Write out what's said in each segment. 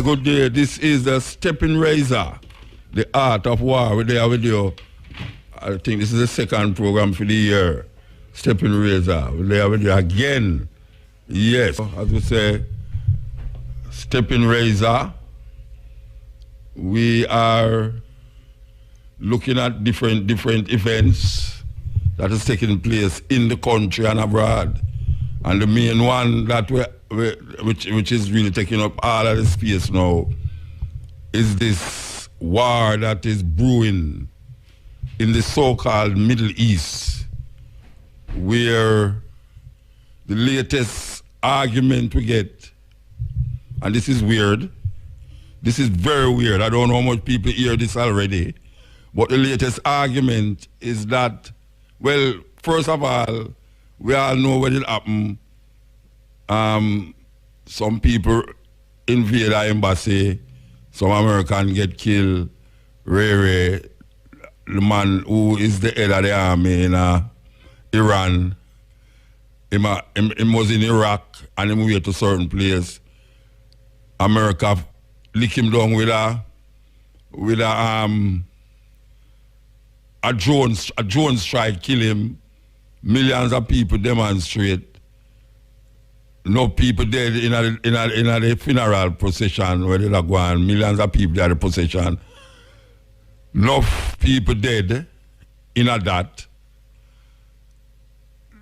Good day. This is the Stepping Razor, the art of war. We're there with you. I think this is the second program for the year. Stepping Razor. We're there with you again. Yes, as we say, Stepping Razor. We are looking at different events that is taking place in the country and abroad. And the main one that which is really taking up all of the space now is this war that is brewing in the so-called Middle East, where the latest argument we get, and this is weird, this is very weird, I don't know how much people hear this already, but the latest argument is that, well, first of all, we all know what it happened. Some people invade our embassy, some Americans get killed. Ray, the man who is the head of the army in Iran, he was in Iraq and he moved to a certain place. America lick him down with a drone strike, kill him. Millions of people demonstrate. No people dead in a funeral procession where they are going. Millions of people at the procession. Enough people dead in a that.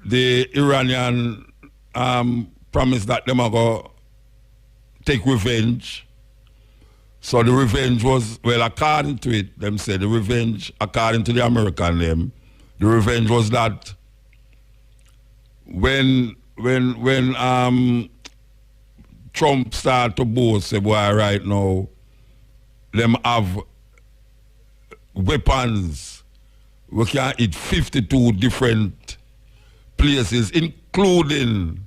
The Iranian promised that they are going to take revenge. So the revenge was, well, according to it, them said the revenge, according to the American them, the revenge was that when Trump started to boast, say, boy, right now, them have weapons. We can hit 52 different places, including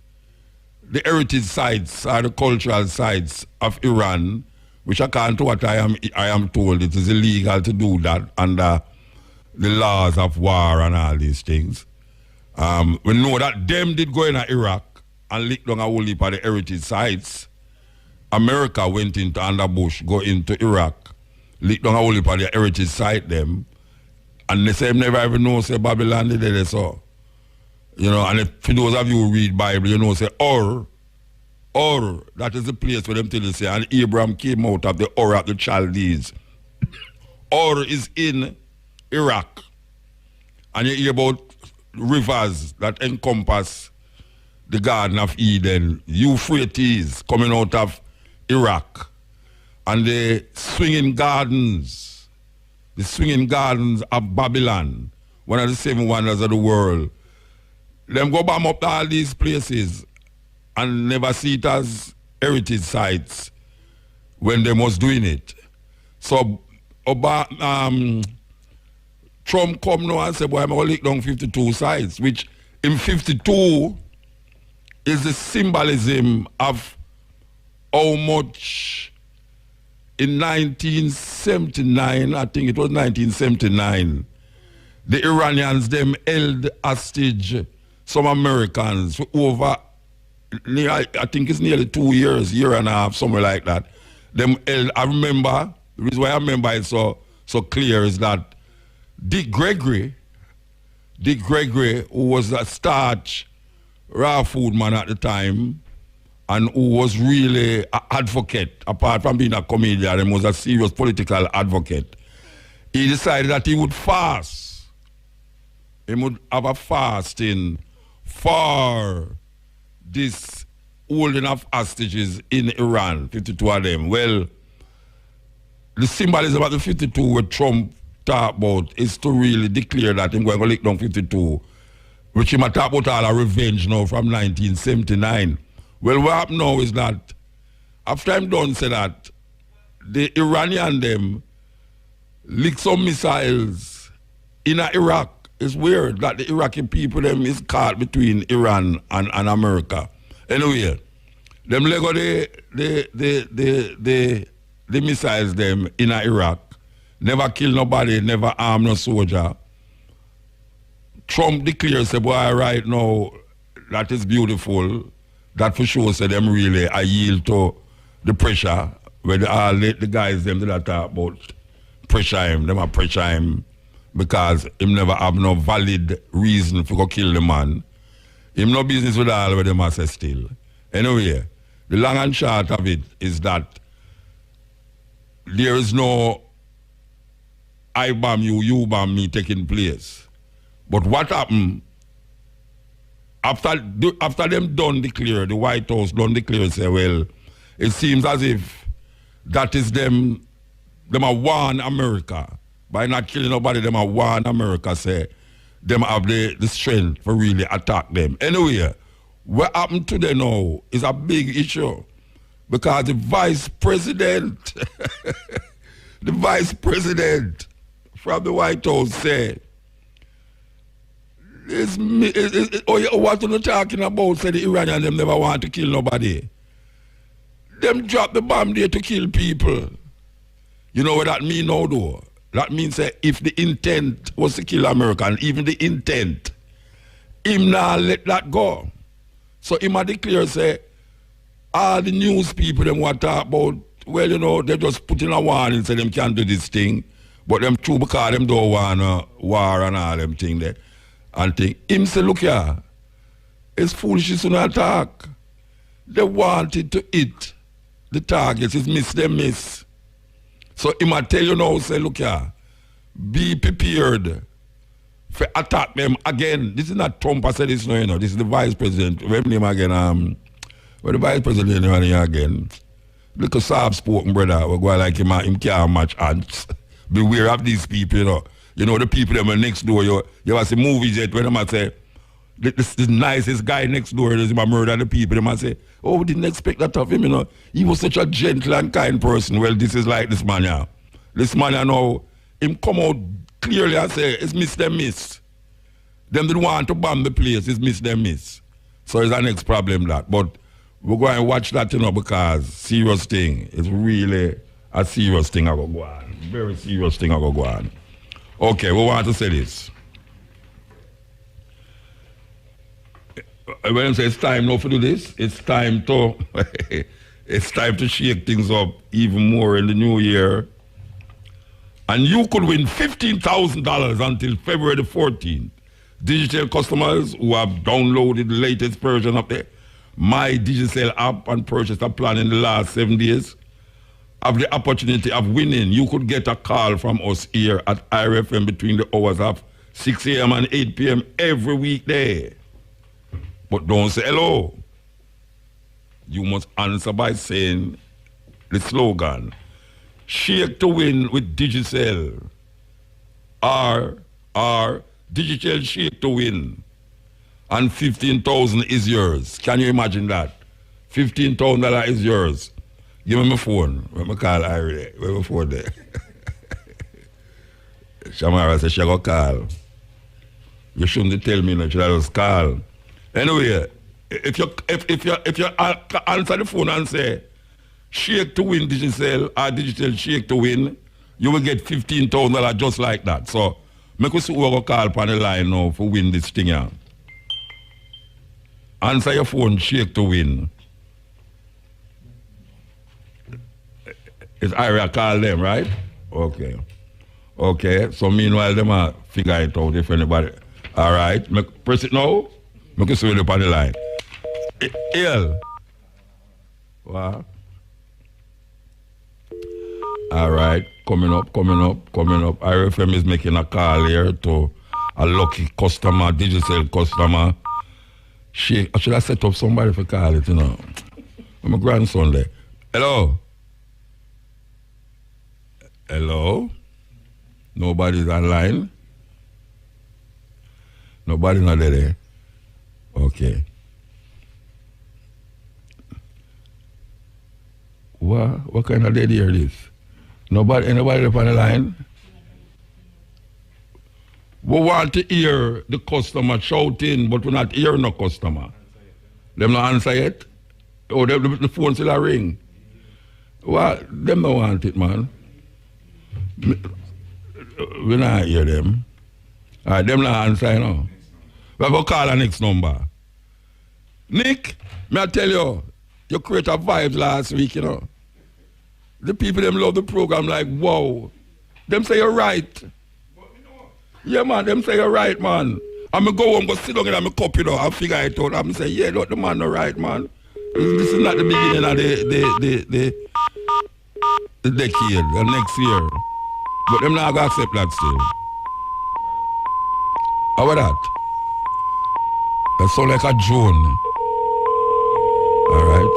the heritage sites or the cultural sites of Iran, which according to what I am told, it is illegal to do that under the laws of war and all these things. We know that them did go in Iraq and lick down a whole heap of the heritage sites. America went into under Bush, go into Iraq, lick down a whole heap of the heritage site them, and they say never even know say Babylon did it so. You know, and if, for those of you who read Bible, you know say Ur, that is the place where them tell you say, and Abraham came out of the Ur of the Chaldees. Ur is in Iraq. And you hear about rivers that encompass the Garden of Eden, Euphrates coming out of Iraq, and the swinging gardens of Babylon, one of the 7 wonders of the world. Them go bomb up to all these places and never see it as heritage sites when they was doing it. So Trump come now and say, boy, I'm going to lick down 52 sites, which in 52 is the symbolism of how much in 1979, I think it was 1979, the Iranians, them held hostage some Americans for over, I think it's nearly 2 years, year and a half, somewhere like that. Them held, I remember, the reason why I remember it so clear is that Dick Gregory, who was a starch raw food man at the time, and who was really an advocate, apart from being a comedian, he was a serious political advocate. He decided that he would fast. He would have a fasting for this holding of hostages in Iran, 52 of them. Well, the symbolism of the 52 what Trump talk about is to really declare that he's going to lick down 52, which he might talk about all a revenge now from 1979. Well, what happened now is that after I'm done say that, the Iranian them lick some missiles in Iraq. It's weird that the Iraqi people them is caught between Iran and America. Anyway, them lego the missiles them in Iraq. Never kill nobody, never harm no soldier. Trump declares, say, boy, right now, that is beautiful. That for sure say them really I yield to the pressure where the guys them that talk about pressure him, them a pressure him because him never have no valid reason for go kill the man. Him no business with all where them a say still. Anyway, the long and short of it is that there is no I bomb you bomb me taking place. But what happened after them done declare, the White House done declare, say, well, it seems as if that is them a warn America. By not killing nobody, them a warn America, say, them have the strength for really attack them. Anyway, what happened today now is a big issue because the vice president, the vice president from the White House said, what are you talking about? Say the Iranian them never want to kill nobody. Them drop the bomb there to kill people. You know what that mean now though? That means that if the intent was to kill America, and even the intent, him not let that go. So him a declare say, all the news people them want to talk about, well, you know, they just put in a warning say them can't do this thing. But them true because them don't want a war and all them thing there. And think, him say, look here, it's foolishness to attack. They wanted to hit the targets, it's miss them miss. So him a tell you now, say, look here, be prepared for attack them again. This is not Trump I said this no, you know, this is the vice president. What name again? Well, the vice president again. Look a soft spoken brother, we go like him can't match ants. Beware of these people, you know. You know, the people that were next door, you ever see movies yet when them say, this nicest guy next door is him murder the people. They say, oh, we didn't expect that of him, you know. He was such a gentle and kind person. Well, this is like this man here. This man here now, him come out clearly and say, it's miss them miss. Them didn't want to bomb the place, it's miss them miss. So it's the next problem that. But we're going to watch that, you know, because serious thing. It's really a serious thing I go on. Very serious thing I go on. Okay, we want to say this. When I say it's time now to do this, it's time to shake things up even more in the new year. And you could win $15,000 until February the 14th. Digital customers who have downloaded the latest version of the My Digicel app and purchased a plan in the last 7 days have the opportunity of winning. You could get a call from us here at IRFM between the hours of 6 a.m. and 8 p.m. every weekday. But don't say hello. You must answer by saying the slogan, Shake to win with Digicel. Digital Shake to win. And 15,000 is yours. Can you imagine that? $15,000 is yours. Give me my phone. Let me call Irie. Where my phone there? Shamara said she go call. You shouldn't tell me that she just call. Anyway, if you answer the phone and say Shake to win Digicel or Digital Shake to win, you will get $15,000 just like that. So make us go call upon the line now for win this thing here. Answer your phone, Shake to win. It's Ira call them, right? Okay. Okay. So meanwhile, them are figure it out if anybody. All right. Press it now. Make it swing up on the line. Ill. What? All right. Coming up. IRFM is making a call here to a lucky customer, Digicel customer. Should I set up somebody for call it, you know? My grandson there. Hello? Hello? Nobody's online? Nobody not there? Okay. What kind of lady is this? Anybody up on the line? We want to hear the customer shouting, but we're not hearing no customer. Them not answer yet? Oh, the phone still a ring. Well, them don't want it, man. We not hear them. All right, them not answer, you know. We have to call the next number. Nick, may I tell you, you created a vibe last week, you know. The people them love the program like, wow. Them say you're right. Yeah, man, them say you're right, man. I'm going to go home, go sit down in my cup, you know, and figure it out. I'm say, yeah, look, the man not right, man. This is not the beginning of the decade, the next year. But them not going to accept that still. How about that? That sound like a drone. All right.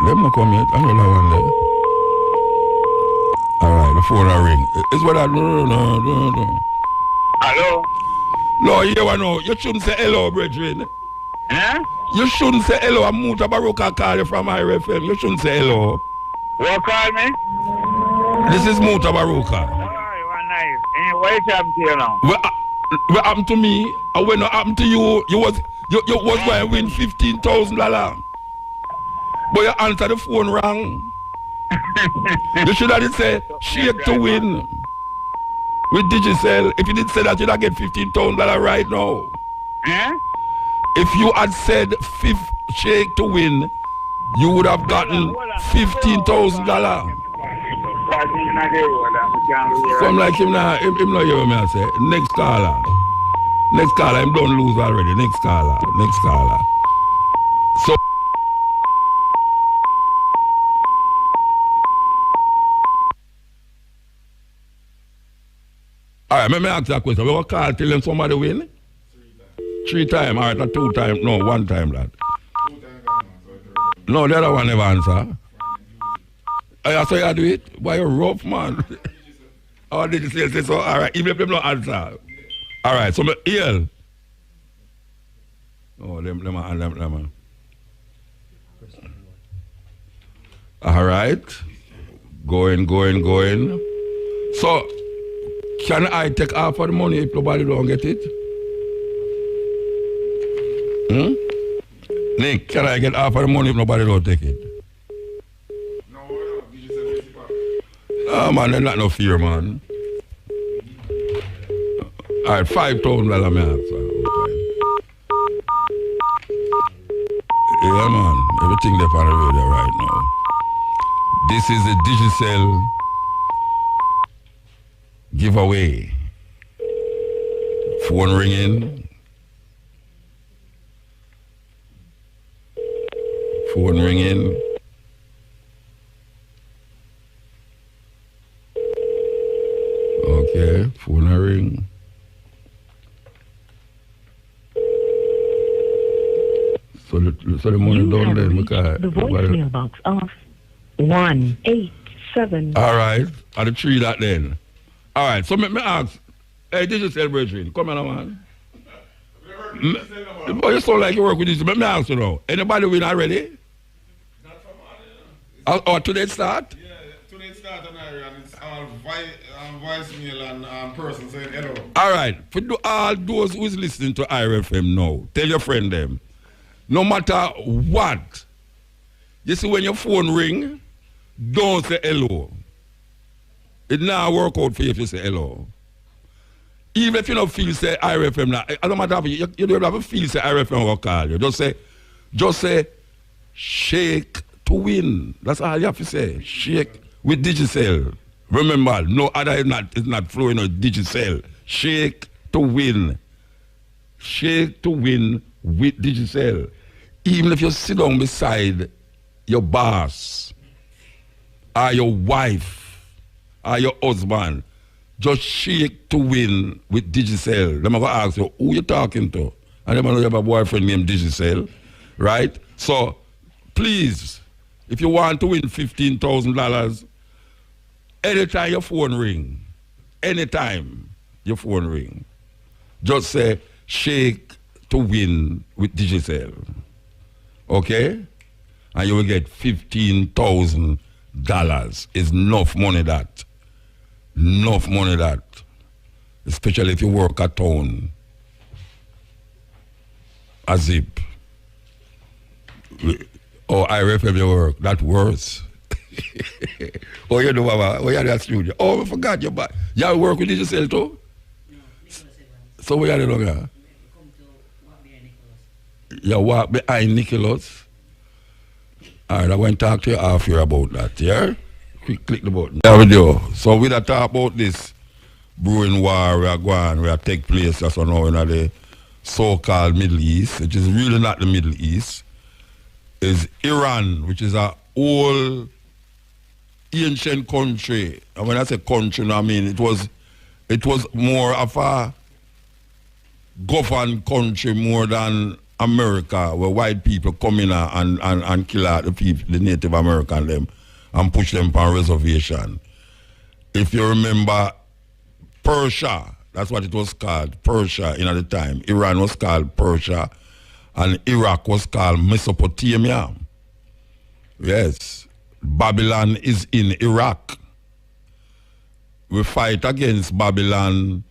Let me come yet. Another one there. All right, the phone will ring. It's what I no. Hello? No, you know, you shouldn't say hello, brethren. Huh? You shouldn't say hello. I'm Mutabaruka call you from IRFM. You shouldn't say hello. What call me? This is Mutabaruka. Alright, one night. What is happening to you now? What happened to me? And when it happened to you, you was going to win $15,000. But you answer the phone wrong. You should have said shake to win with Digicel. If you did say that, you'd have get $15,000 right now. Huh? If you had said fifth shake to win, you would have gotten $15,000. So I'm like him now, him not hear me I say. Next caller. Next caller, I'm done lose already. Next caller. So alright, let me ask you a question. We will call till them somebody win? 3 times. Alright, not 2 times. No, 1 time that. No, the other one never answer. I saw you do it. Why you rough, man? Oh, did you say so? Alright, even if them not answer. Alright, so me heal. Oh, them. Alright. Going. So, can I take half of the money if nobody don't get it? Nick, can I get half of the money if nobody don't take it? No. Did you say Oh man, there's not no fear, man. Alright, $5,000 me ask. Okay. Yeah man, everything there on the radio right now. This is a Digicel giveaway. Phone ringing. Okay, phone ring. So the money down there because the voicemail box of 187. all right, at the tree that then. All right, so me ask, hey, did you celebrate? Come on, man. Boy, you sound like you work with this. Let me ask you now. Anybody win already? not from Or today start? Yeah, today start and it's all voicemail and person saying hello. All right, for all those who is listening to IRFM now, tell your friend them, no matter what, you see when your phone ring, don't say hello. It now work out for you if you say hello. Even if you don't feel say IRFM now, it don't matter if you don't have to feel say IRFM will call you. Just say shake to win. That's all you have to say. Shake with Digicel. Remember, no other is not flowing on Digicel. Shake to win. Shake to win with Digicel. Even if you sit down beside your boss, or your wife, or your husband, just shake to win with Digicel. They're going to ask you, who you talking to? And they're going to have a boyfriend named Digicel, right? So, please, if you want to win $15,000, anytime your phone ring, just say, shake to win with Digicel. Okay? And you will get $15,000. It's enough money that. Especially if you work at town. A zip. Or IRFM you work. That worse. Oh, you know, Baba. Oh, you're that studio. Oh, I forgot you. You work with Digicel too? No, Nicholas Evans. So where are you doing? Come to walk behind Nicholas. You walk behind Nicholas. All right, I'm going to talk to you after about that, yeah? Click the button. There we go. So we talk about this brewing war we are going, where take place that's now in the so-called Middle East, which is really not the Middle East, is Iran, which is a old ancient country. And when I say country, I mean it was more of a governed country more than America, where white people come in and kill out the people, the Native American them, and push them on reservation. If you remember Persia, that's what it was called, Persia in at the time. Iran was called Persia, and Iraq was called Mesopotamia. Yes, Babylon is in Iraq. We fight against Babylon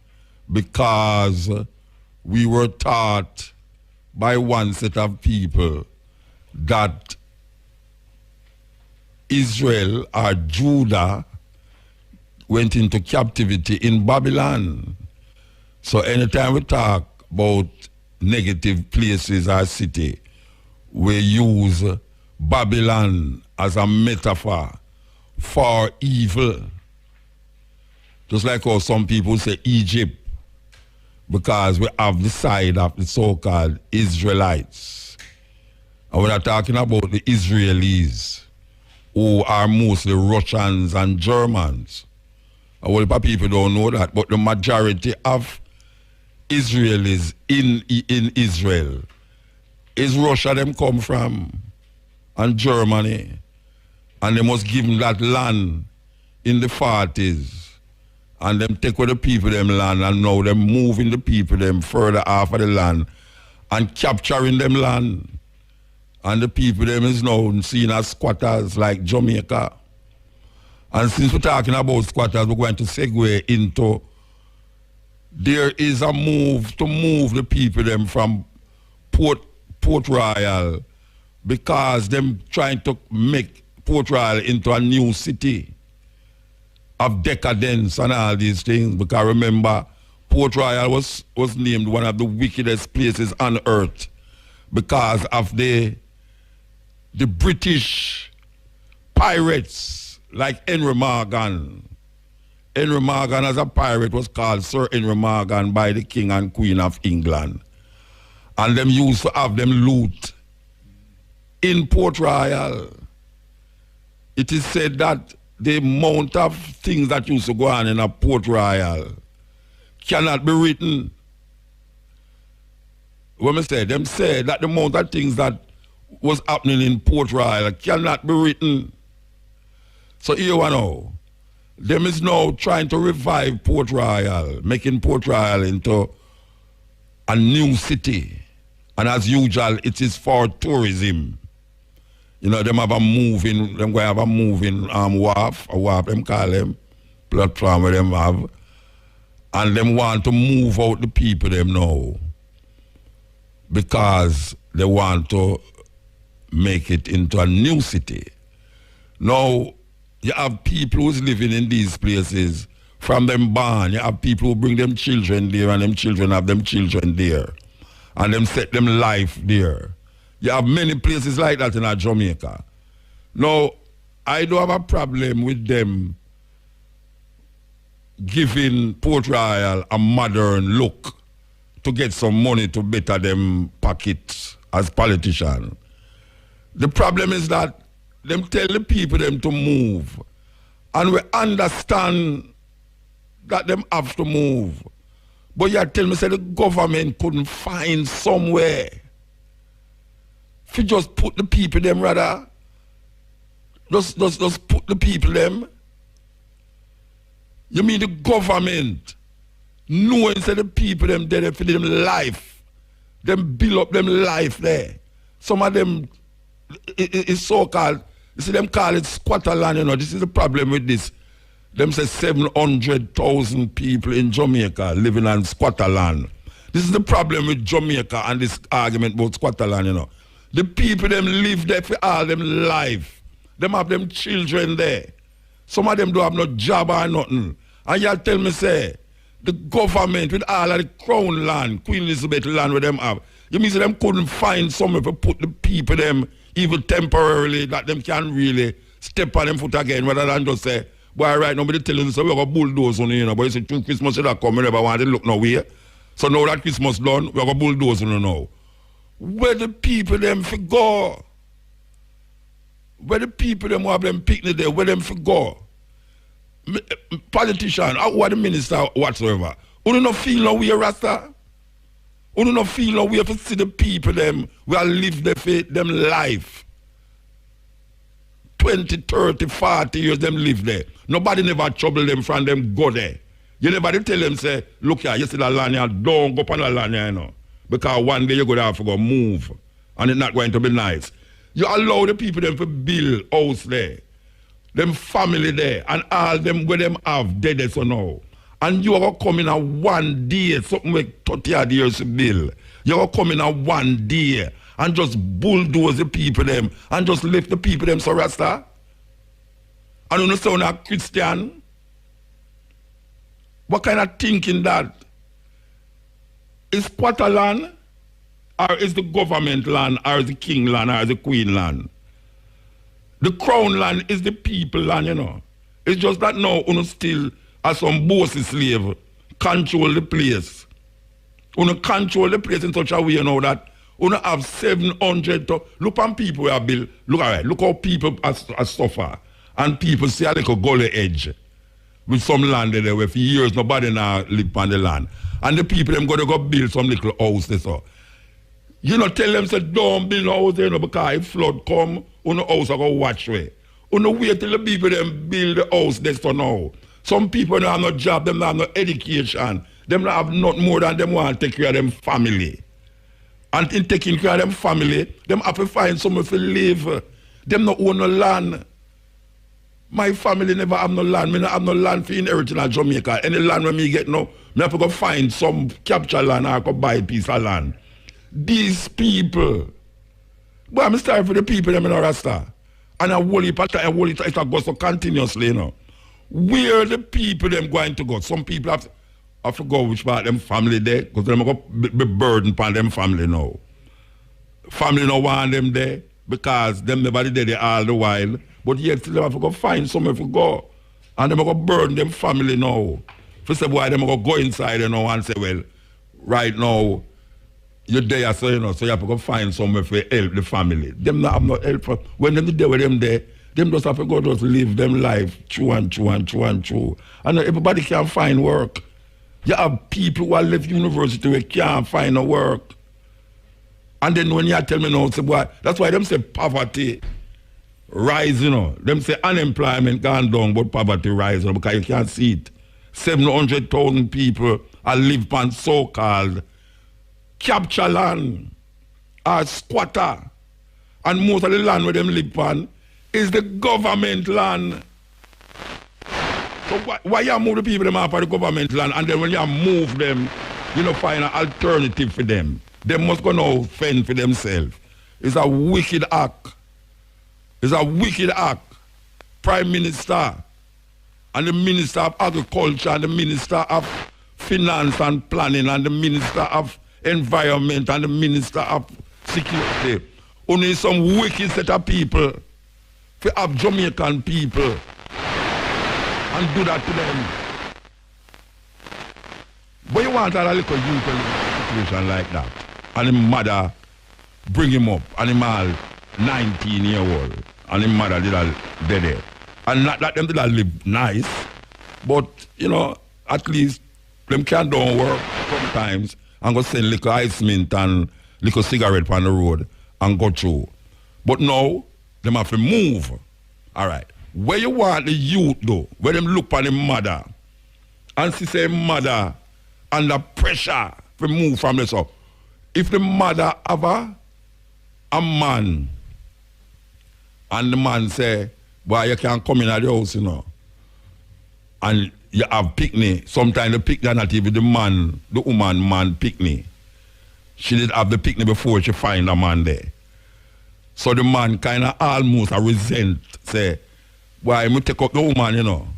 because we were taught by one set of people that Israel or Judah went into captivity in Babylon. So anytime we talk about negative places or city, we use Babylon as a metaphor for evil. Just like how some people say Egypt, because we have the side of the so-called Israelites. And we're not talking about the Israelis, who are mostly Russians and Germans. A whole lot of people don't know that, but the majority of Israelis in Israel is Russia them come from, and Germany. And they must give them that land in the 40s. And them take away the people them land, and now them moving the people them further off of the land and capturing them land. And the people them is now seen as squatters like Jamaica. And since we're talking about squatters, we're going to segue into there is a move to move the people them from Port Royal, because them trying to make Port Royal into a new city of decadence and all these things. Because remember, Port Royal was named one of the wickedest places on earth because of the British pirates like Henry Morgan. Henry Morgan as a pirate was called Sir Henry Morgan by the King and Queen of England. And them used to have them loot in Port Royal. It is said that the amount of things that used to go on in a Port Royal cannot be written. When I say, them say that the amount of things that was happening in Port Royal cannot be written. So here we know, them is now trying to revive Port Royal, making Port Royal into a new city. And as usual, it is for tourism. You know, them have a moving, them going to have a moving wharf, them call them, platform where them have. And them want to move out the people them now, because they want to make it into a new city. Now, you have people who's living in these places from them born. You have people who bring them children there, and them children have them children there. And them set them life there. You have many places like that in Jamaica. Now, I don't have a problem with them giving Port Royal a modern look to get some money to better them pockets as politicians. The problem is that them tell the people them to move, and we understand that them have to move. But you tell me, say the government couldn't find somewhere if you just put the people them, rather. Just put the people them. You mean the government knowing say the people them there for them life. Them build up them life there. Some of them is so-called, you see them call it squatter land, you know. This is the problem with this. Them say 700,000 people in Jamaica living on squatter land. This is the problem with Jamaica and this argument about squatter land, you know. The people them live there for all them life. Them have them children there. Some of them don't have no job or nothing. And y'all tell me, say, the government with all of the crown land, Queen Elizabeth land where them have, You mean say them couldn't find somewhere to put the people them even temporarily that them can really step on them foot again rather than just say, boy, right now, I'm telling you, so we're going to bulldoze on you, know, but you say, 2 Christmas should have come, you never want to look nowhere. So now that Christmas done, we're going to bulldoze on you now. Where the people them for go? Where the people them who have them picnic there, where them for go? Politician, or the minister whatsoever, who do not feel no way, Rasta? Who do not feel no way to see the people them who have lived their faith, them life? 20, 30, 40 years them live there. Nobody never trouble them from them go there. You never tell them, say, look here, you see that land here, don't go on that land here, you know. Because one day you're going to have to go move. And it's not going to be nice. You allow the people them to build house there. Them family there. And all them where them have dead so now. And you are coming in one day, something like 30 odd years to build. You are coming in one day and just bulldoze the people them and just lift the people them so Rasta. And you know sound a Christian? What kind of thinking that? Is quarter land? Or is the government land? Or is the king land? Or is the queen land? The crown land is the people land, you know. It's just that now you still as some bossy slave control the place. You control the place in such a way, you know, that you have 700 to look on people who are built. Look how people are suffer. And people see a little gully edge with some land there where for years nobody now live on the land. And the people them go build some little house there so. You know, tell them say don't build a house there, you know, because if flood come, you know house are go watch way. You know wait till the people them build the house there so now. Some people don't have no job, them don't have no education. Them don't have not more than them want to take care of them family. And in taking care of them family, them have to find somewhere to live. Them not own no land. My family never have no land. Me not have no land for inheriting in Jamaica. Any land when me get now, me have to go find some capture land or go buy a piece of land. These people, boy, I'm sorry for the people them in Rasta. And I will it goes so continuously, you know. Where the people them going to go? Some people have to go which part them family there, because they're going to be burdened upon them family now. Family no want them there, because them never did there all the while. But yet still have to go find somewhere to go. And they're going to burden them family now. First of all, they're going to go inside, you know, and say, well, right now, you're there, so you know, so you have to go find somewhere to help the family. Them not have no help. When them there with them there, them just have to go just live them life true and true and true and true. And everybody can find work. You have people who have left university who can't find no work. And then when you tell me now, say, boy, that's why them say poverty rise, you know. Them say unemployment gone down, but poverty rise, you know, because you can't see it. 700,000 people are live on so-called capture land or squatter. And most of the land where them live on is the government land. So why you move the people them off of the government land, and then when you move them, you know, find an alternative for them. They must go now fend for themselves. It's a wicked act. It's a wicked act. Prime Minister and the Minister of Agriculture and the Minister of Finance and Planning and the Minister of Environment and the Minister of Security. Only some wicked set of people to have Jamaican people and do that to them. But you want a little youth in a situation like that. And his mother bring him up and him all 19-year-old. And his mother did all dead. And not that them did all live nice. But, you know, at least them can don't work sometimes and go send little ice mint and little cigarette on the road and go through. But now, them have to move. All right. Where you want the youth though, where them look on the mother and see say mother under pressure to move from this up. If the mother have a man and the man say, boy, you can't come in at the house, you know, and you have picnic, sometimes the picnic not even the man, the woman man picnic. She did have the picnic before she find a man there. So the man kind of almost a resent, say, why I take up the woman, you know,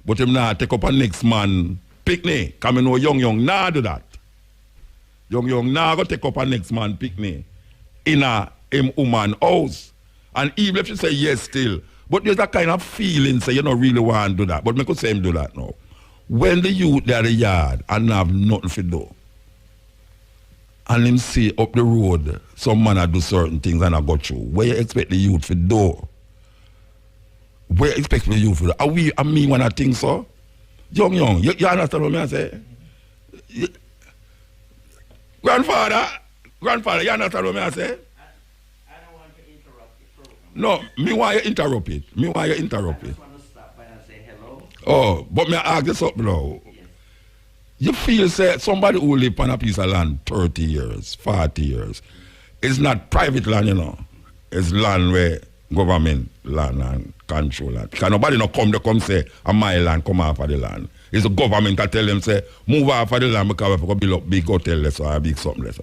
but him not take up a next man picnic, come in young, nah do that. Young, now go take up a next man picnic in a him woman house. And even if you say yes still, but there's that kind of feeling say you don't really want to do that. But me could say him do that now. When the youth there the yard and have nothing to do, and him see up the road some man a do certain things and I go through, where you expect the youth to do? Where you expect the youth to do? I mean when I think so? Young, you understand what I say? Grandfather, you understand what I say? I don't want to interrupt the program. No, me want you interrupt it. I just want to stop by and say hello. Oh, but me ask you something now. Yes. You feel say somebody who live on a piece of land 30 years, 40 years, it's not private land, you know. It's land where government land and control land. Because nobody no come say, my land come off of the land. It's the government that tell them, say, move off of the land because we build up big hotel less or a big something less.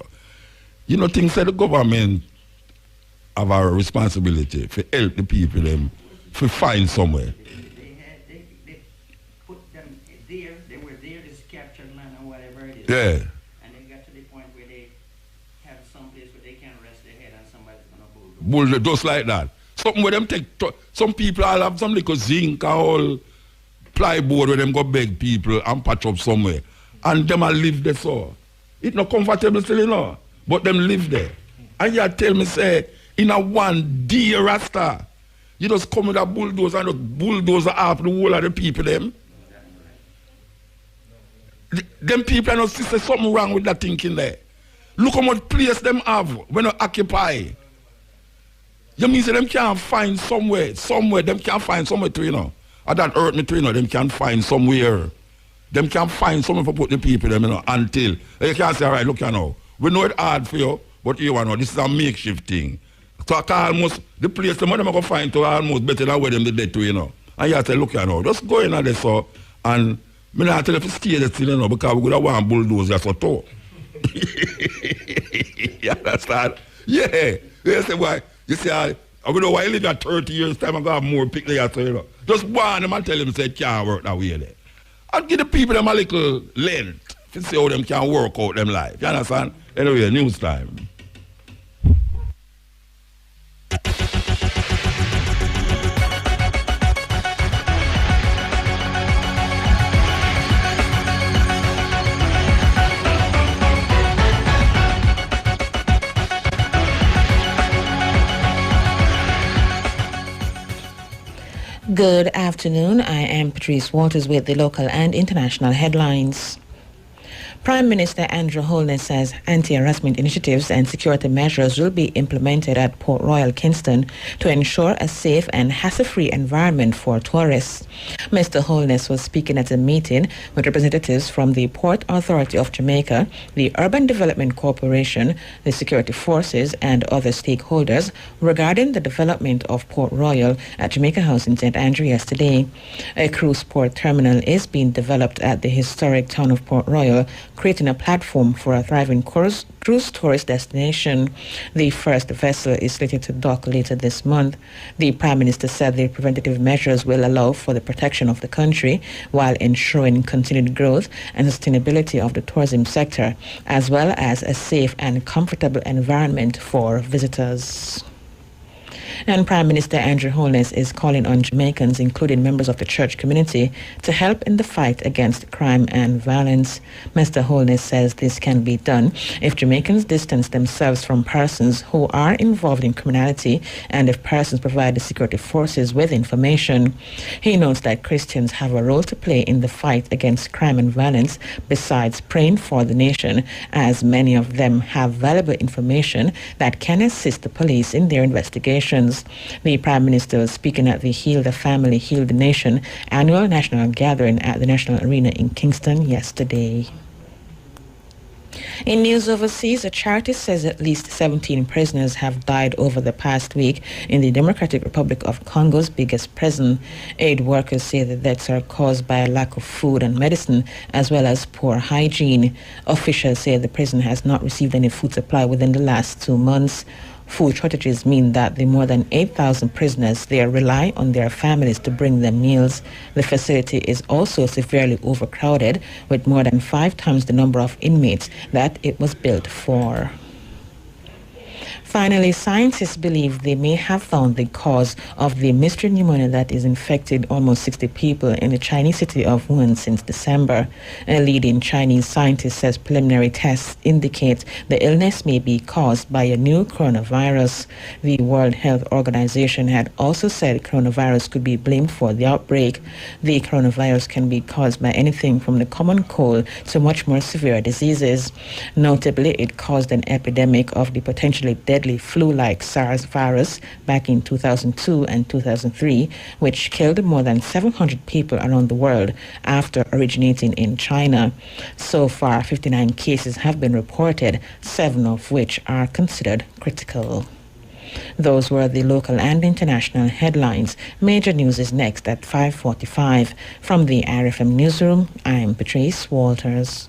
You know, things say the government have a responsibility to help the people them to find somewhere. They put them there, they were there, this captured land or whatever it is. Yeah. And they got to the point where they have some place where they can rest their head and somebody's going to Bullshit, just like that. Something where them take, some people all have some little zinc and all plyboard where them go beg people and patch up somewhere. And them all live there so. It's not comfortable still, you know. But them live there. And you tell me, say, in a one day rasta, you just come with a bulldozer and just bulldozer half the whole of the people them. Them people are not see something wrong with that thinking there. Look how much place them have when they occupy. You mean say them can't find somewhere, them can't find somewhere to, you know. And that hurt me too, you know, them can't find somewhere. Them can't find somewhere for put the people them, you know, until you can't say, all right, look you know, we know it's hard for you, but you know, this is a makeshift thing. So I can almost, the place them going to find to almost better than where them the dead to, you know. And you have to say, look you know, just go in there so, and me not tell you to stay there still, you know, because we got one bulldozer so too. You understand? Yeah. You say why? You see, I don't know why you live at 30 years time and got more pick there, so, you know. Just warn them and tell them say it can't work that way there. And give the people them a little length to see how them can work out them life. You understand? Anyway, news time. Good afternoon. I am Patrice Walters with the local and international headlines. Prime Minister Andrew Holness says anti-harassment initiatives and security measures will be implemented at Port Royal, Kingston to ensure a safe and hassle-free environment for tourists. Mr. Holness was speaking at a meeting with representatives from the Port Authority of Jamaica, the Urban Development Corporation, the security forces and other stakeholders regarding the development of Port Royal at Jamaica House in St. Andrew yesterday. A cruise port terminal is being developed at the historic town of Port Royal, creating a platform for a thriving cruise tourist destination. The first vessel is slated to dock later this month. The Prime Minister said the preventative measures will allow for the protection of the country while ensuring continued growth and sustainability of the tourism sector, as well as a safe and comfortable environment for visitors. And Prime Minister Andrew Holness is calling on Jamaicans, including members of the church community, to help in the fight against crime and violence. Mr. Holness says this can be done if Jamaicans distance themselves from persons who are involved in criminality and if persons provide the security forces with information. He notes that Christians have a role to play in the fight against crime and violence besides praying for the nation, as many of them have valuable information that can assist the police in their investigations. The Prime Minister was speaking at the Heal the Family, Heal the Nation annual national gathering at the National Arena in Kingston yesterday. In news overseas, a charity says at least 17 prisoners have died over the past week in the Democratic Republic of Congo's biggest prison. Aid workers say the deaths are caused by a lack of food and medicine, as well as poor hygiene. Officials say the prison has not received any food supply within the last 2 months. Food shortages mean that the more than 8,000 prisoners there rely on their families to bring them meals. The facility is also severely overcrowded, with more than 5 times the number of inmates that it was built for. Finally, scientists believe they may have found the cause of the mystery pneumonia that is infected almost 60 people in the Chinese city of Wuhan since December. A leading Chinese scientist says preliminary tests indicate the illness may be caused by a new coronavirus. The World Health Organization had also said coronavirus could be blamed for the outbreak. The coronavirus can be caused by anything from the common cold to much more severe diseases. Notably, it caused an epidemic of the potentially deadly flu-like SARS virus back in 2002 and 2003, which killed more than 700 people around the world after originating in China. So far, 59 cases have been reported, 7 of which are considered critical. Those were the local and international headlines. Major news is next at 5:45. From the RFM Newsroom, I'm Patrice Walters.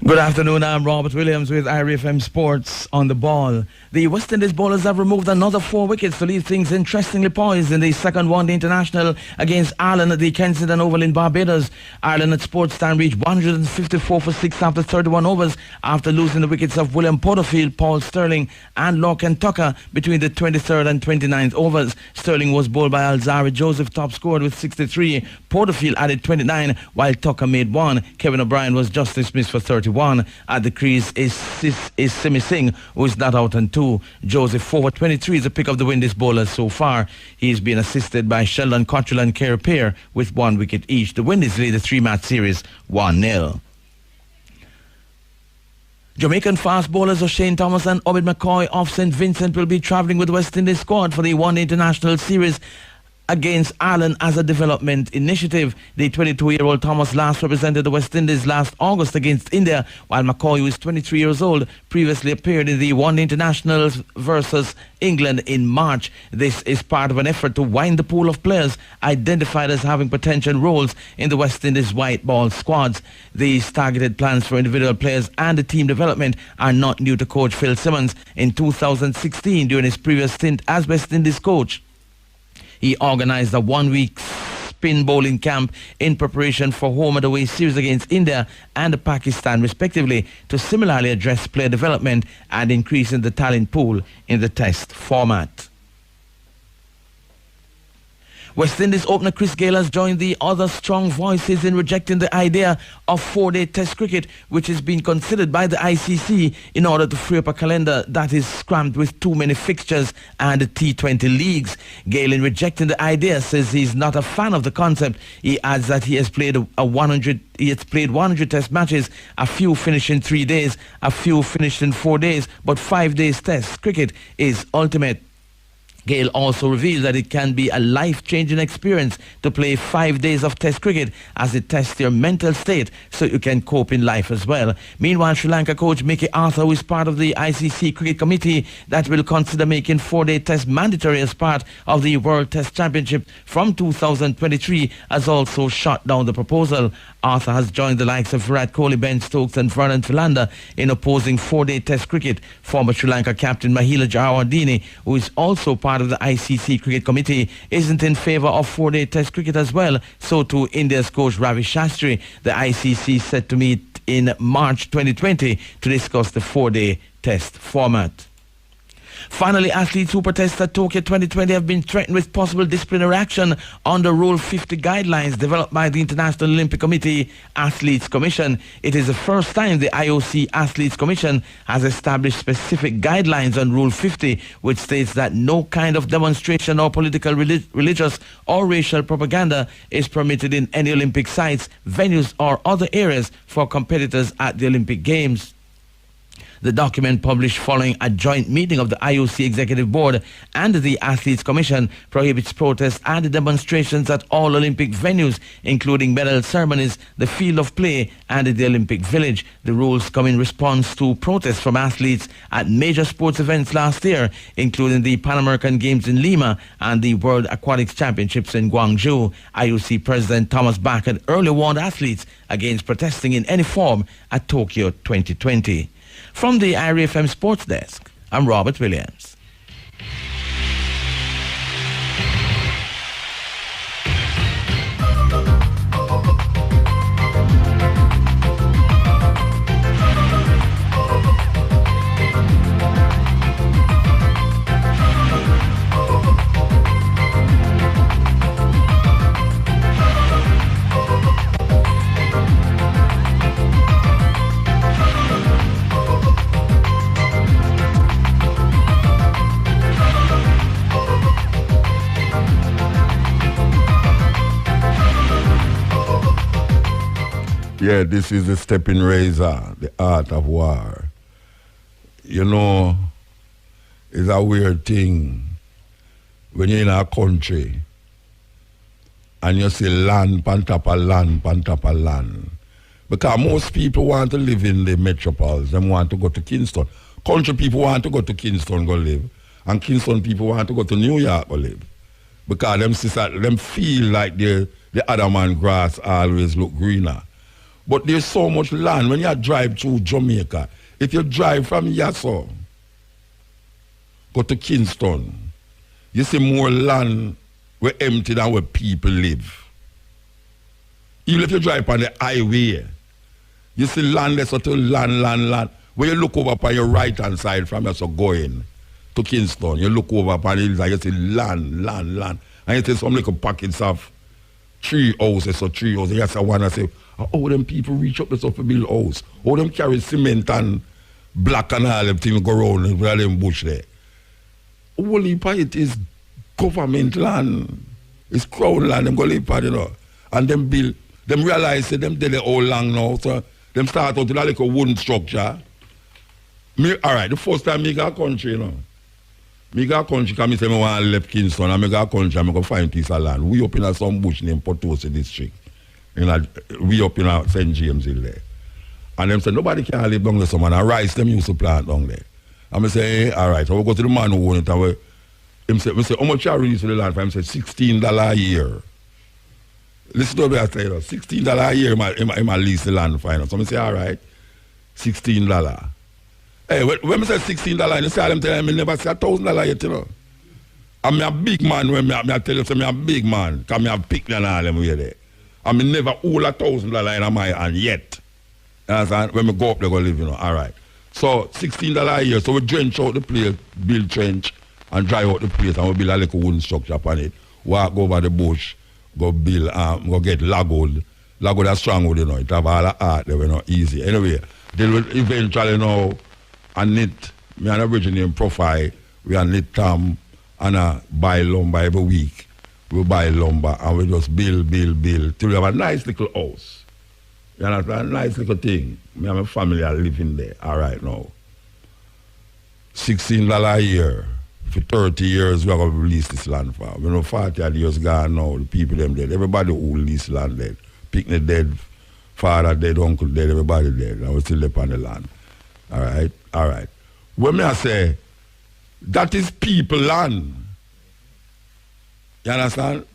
Good afternoon, I'm Robert Williams with IRFM Sports on the ball. The West Indies bowlers have removed another 4 wickets to leave things interestingly poised in the second one-day international against Ireland at the Kensington Oval in Barbados. Ireland at sports time reached 154 for 6 after 31 overs after losing the wickets of William Porterfield, Paul Sterling and Lorcan Tucker between the 23rd and 29th overs. Sterling was bowled by Alzari Joseph, top scored with 63. Porterfield added 29 while Tucker made 1. Kevin O'Brien was just dismissed for 31. At the crease is Simi Singh, who is not out on 2. Joseph 4 for 23 is the pick of the Windies bowlers so far. He's been assisted by Sheldon Cottrell and Kerr Pear with 1 wicket each. The Windies lead the 3-match series 1-0. Jamaican fast bowlers O'Shane Thomas and Obed McCoy of St. Vincent will be travelling with the West Indies squad for the one-day international series against Ireland as a development initiative. The 22-year-old Thomas last represented the West Indies last August against India, while McCoy, who is 23 years old, previously appeared in the one-day internationals versus England in March. This is part of an effort to wind the pool of players identified as having potential roles in the West Indies white ball squads. These targeted plans for individual players and the team development are not new to coach Phil Simmons. In 2016, during his previous stint as West Indies coach, he organised a 1-week spin bowling camp in preparation for home and away series against India and Pakistan respectively, to similarly address player development and increasing the talent pool in the test format. West Indies opener Chris Gayle has joined the other strong voices in rejecting the idea of 4-day test cricket, which is being considered by the ICC in order to free up a calendar that is crammed with too many fixtures and the T20 leagues. Gayle, in rejecting the idea, says he's not a fan of the concept. He adds that he has played 100 test matches, a few finished in 3 days, a few finished in 4 days, but 5 days test cricket is ultimate. Gayle also revealed that it can be a life-changing experience to play 5 days of test cricket, as it tests your mental state so you can cope in life as well. Meanwhile, Sri Lanka coach Mickey Arthur, who is part of the ICC Cricket Committee that will consider making 4-day test mandatory as part of the World Test Championship from 2023, has also shot down the proposal. Arthur has joined the likes of Virat Kohli, Ben Stokes and Vernon Philander in opposing 4-day test cricket. Former Sri Lanka captain Mahela Jayawardene, who is also part of the ICC Cricket Committee, isn't in favour of 4-day test cricket as well. So too India's coach Ravi Shastri. The ICC set to meet in March 2020 to discuss the 4-day test format. Finally, athletes who protest at Tokyo 2020 have been threatened with possible disciplinary action under Rule 50 guidelines developed by the International Olympic Committee Athletes Commission. It is the first time the IOC Athletes Commission has established specific guidelines on Rule 50, which states that no kind of demonstration or political, religious or racial propaganda is permitted in any Olympic sites, venues or other areas for competitors at the Olympic Games. The document, published following a joint meeting of the IOC Executive Board and the Athletes Commission, prohibits protests and demonstrations at all Olympic venues, including medal ceremonies, the field of play and the Olympic Village. The rules come in response to protests from athletes at major sports events last year, including the Pan American Games in Lima and the World Aquatics Championships in Guangzhou. IOC President Thomas Bach had earlier warned athletes against protesting in any form at Tokyo 2020. From the IRFM Sports Desk, I'm Robert Williams. Yeah, this is the stepping razor, the art of war. You know, it's a weird thing when you're in a country and you see land, pan top of land, pan top of land. Because most people want to live in the metropolis, they want to go to Kingston. Country people want to go to Kingston, go live. And Kingston people want to go to New York, go live. Because them feel like the other man grass always look greener. But there's so much land when you drive through Jamaica. If you drive from Yasso, go to Kingston, you see more land where empty than where people live. Even if you drive on the highway, you see land that's to land. When you look over upon your right hand side from Yasso going to Kingston, you look over upon it and you see land. And you see some little pockets of tree houses. You see one and say, how them people reach up the stuff to build house? How them carry cement and black and all them things go around and all them bush there? Only part it is government land. It's crown land, them go live part, you know. And them build, them realize that them did it all long now, so them start out with like a wooden structure. Alright, the first time I got a country, you know. I got a country because I say I want to leave Kingston and I got a country and I go find a piece of land. We up in some bush named Potosi district. We up in St. James Hill there. And them say, nobody can live down there, someone. And rice, them used to plant down there. And I say, hey, all right, so we go to the man who own it. And we say, how much you release for the land for him? Say, $16 a year. Listen to what I say, $16 a year, I lease the land for him. So I say, all right, $16. Hey, when I say $16, and you say, I'm telling me, never say $1,000 yet, you know. I'm a big man when I tell you, I'm a big man, because I have picked and all them way there. I never hold $1,000 in my hand yet. And when we go up there, go live, you know. All right. So $16 a year. So we drench out the place, build trench, and dry out the place, and we build a little wooden structure upon it. walk over the bush, go build, go get lagwood. Lagwood is strong wood, you know. It have all the art, they were not easy. Anyway, they will eventually now, and knit, me and originally in profile, we are knit and buy lumber every week. We buy lumber and we just build till we have a nice little house. You understand? A nice little thing. Me and my family are living there, all right now. $16 a year. For 30 years, we are going to release this land for. We know 40 years gone now, the people them dead. Everybody who release land dead. Picnic dead, father dead, uncle dead, everybody dead. And we still live on the land. All right? All right. When I say, that is people land. You understand?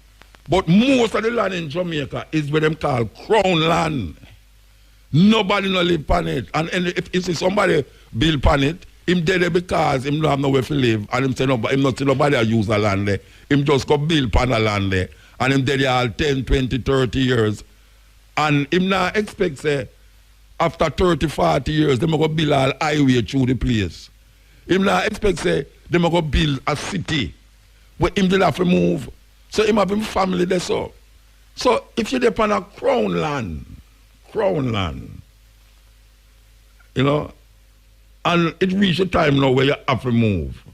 But most of the land in Jamaica is what them call crown land. Nobody no live on it. And if somebody build on it, him dead because him don't have nowhere to live, and him say him not see nobody use the land there. Him just go build on the land there, and him dead all 10, 20, 30 years. And him not expect say after 30, 40 years, them go build a highway through the place. Him not expect say them go build a city where him did have to move. So him have him family there so. So if you depend on crown land, you know. And it reached a time now where you have to move.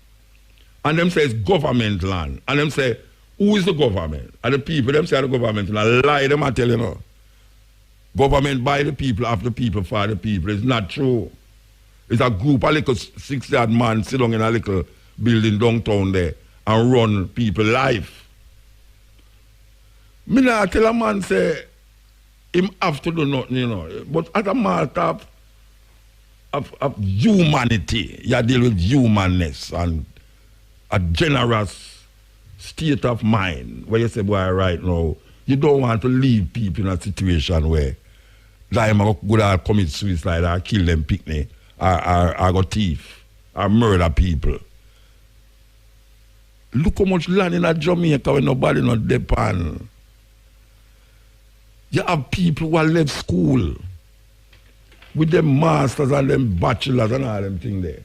And them say it's government land. And them say, who is the government? And the people, them say the government. And I lie, them I tell you now. Government by the people, of the people, for the people. It's not true. It's a group, a little 60-odd man sit down in a little building downtown there and run people life. Me not tell a man say, him have to do nothing, you know. But at a matter of humanity, you deal with humanness and a generous state of mind where you say, boy, right now, you don't want to leave people in a situation where I'm going to commit suicide or kill them picnic or go thief or murder people. Look how much land in Jamaica when nobody not depend. You have people who have left school with them masters and them bachelors and all them things there.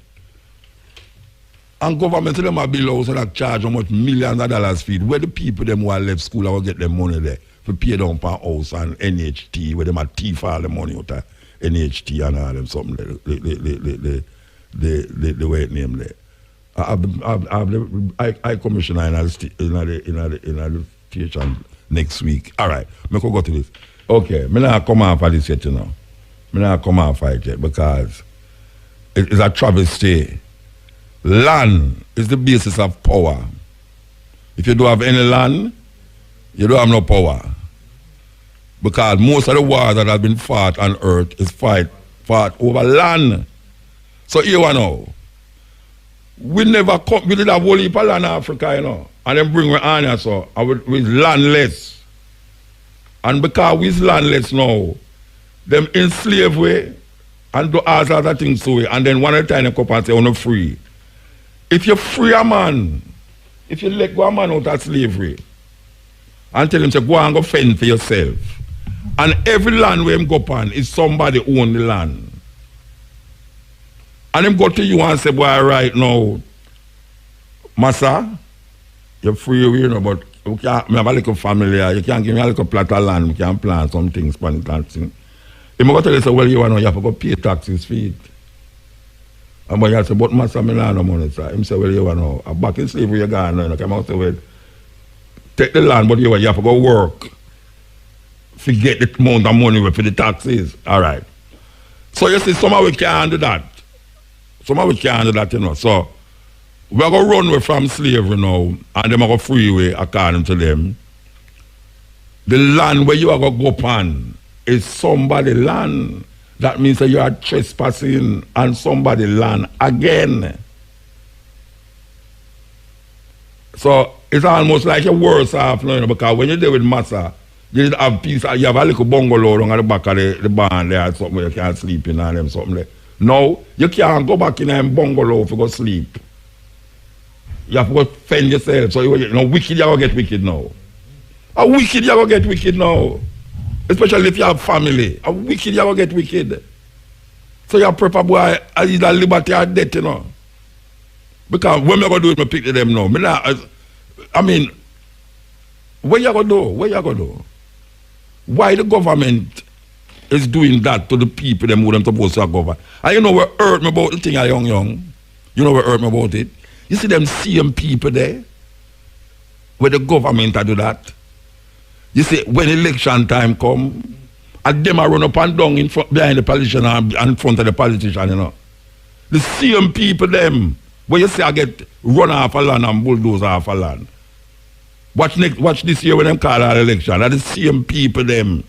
And government them a bill house and a charge how much millions of dollars feed. Where the people them who have left school will get them money there for pay down per house and NHT, where them a thief all the money out of NHT and all them something the way it name there. I have the commissioner in the station next week. All right, me go to this. Okay, me not come off of this yet, you know. Me not come off of it yet because it's a travesty. Land is the basis of power. If you don't have any land, you don't have no power. Because most of the wars that have been fought on earth is fought over land. So here we know. We did a whole heap of land in Africa, you know. And then bring we on here, so with landless. And because we're landless now, them enslave we and do all sorts of things to it. And then one at a time they come and say, oh, no free. If you free a man, if you let go a man out of slavery, and tell him, say, go and go fend for yourself. And every land where him go upon is somebody own the land. And him go to you and say, boy, right now, Massa, you're free, you know, but you can't, I have a little family, you can't give me a little plot of land, you can plant some things, plant things. He go tell you, say, well, you have to go pay taxes for it. And but you say, but Massa, I don't have no money, sir. He say, well, you know, back in slavery, you're gone, you come out say, well, take the land, but you have to go work. Forget the amount of money for the taxes. All right. So you see, somehow we can't do that. Somehow we can't do that, you know. So we're going to run away from slavery now, and they're going to free away according to them. The land where you are going to go upon is somebody's land. That means that you are trespassing on somebody's land again. So it's almost like you're worse off, you know, because when you deal with Massa, you have peace, you have a little bungalow on the back of the barn there, something where you can't sleep in and them something there. No, you can't go back in a bungalow to go sleep. You have to go fend yourself. So you know, wicked, you have to get wicked now. A wicked, you have to get wicked now. Especially if you have family. A wicked, you have to get wicked. So you have proper boy, either liberty or death, you know. Because when I'm going to do it, I pick them now. I mean, What you gonna do? What you gonna do? Why the government is doing that to the people them who them supposed to govern? And you know what hurt me about the thing I young. You know what hurt me about it? You see them same people there where the government do that. You see when election time come, and them are run up and down in front behind the politician and in front of the politician, you know. The same people them where you see I get run off a land and bulldoze off a land. Watch this year when them call our election. Are the same people them.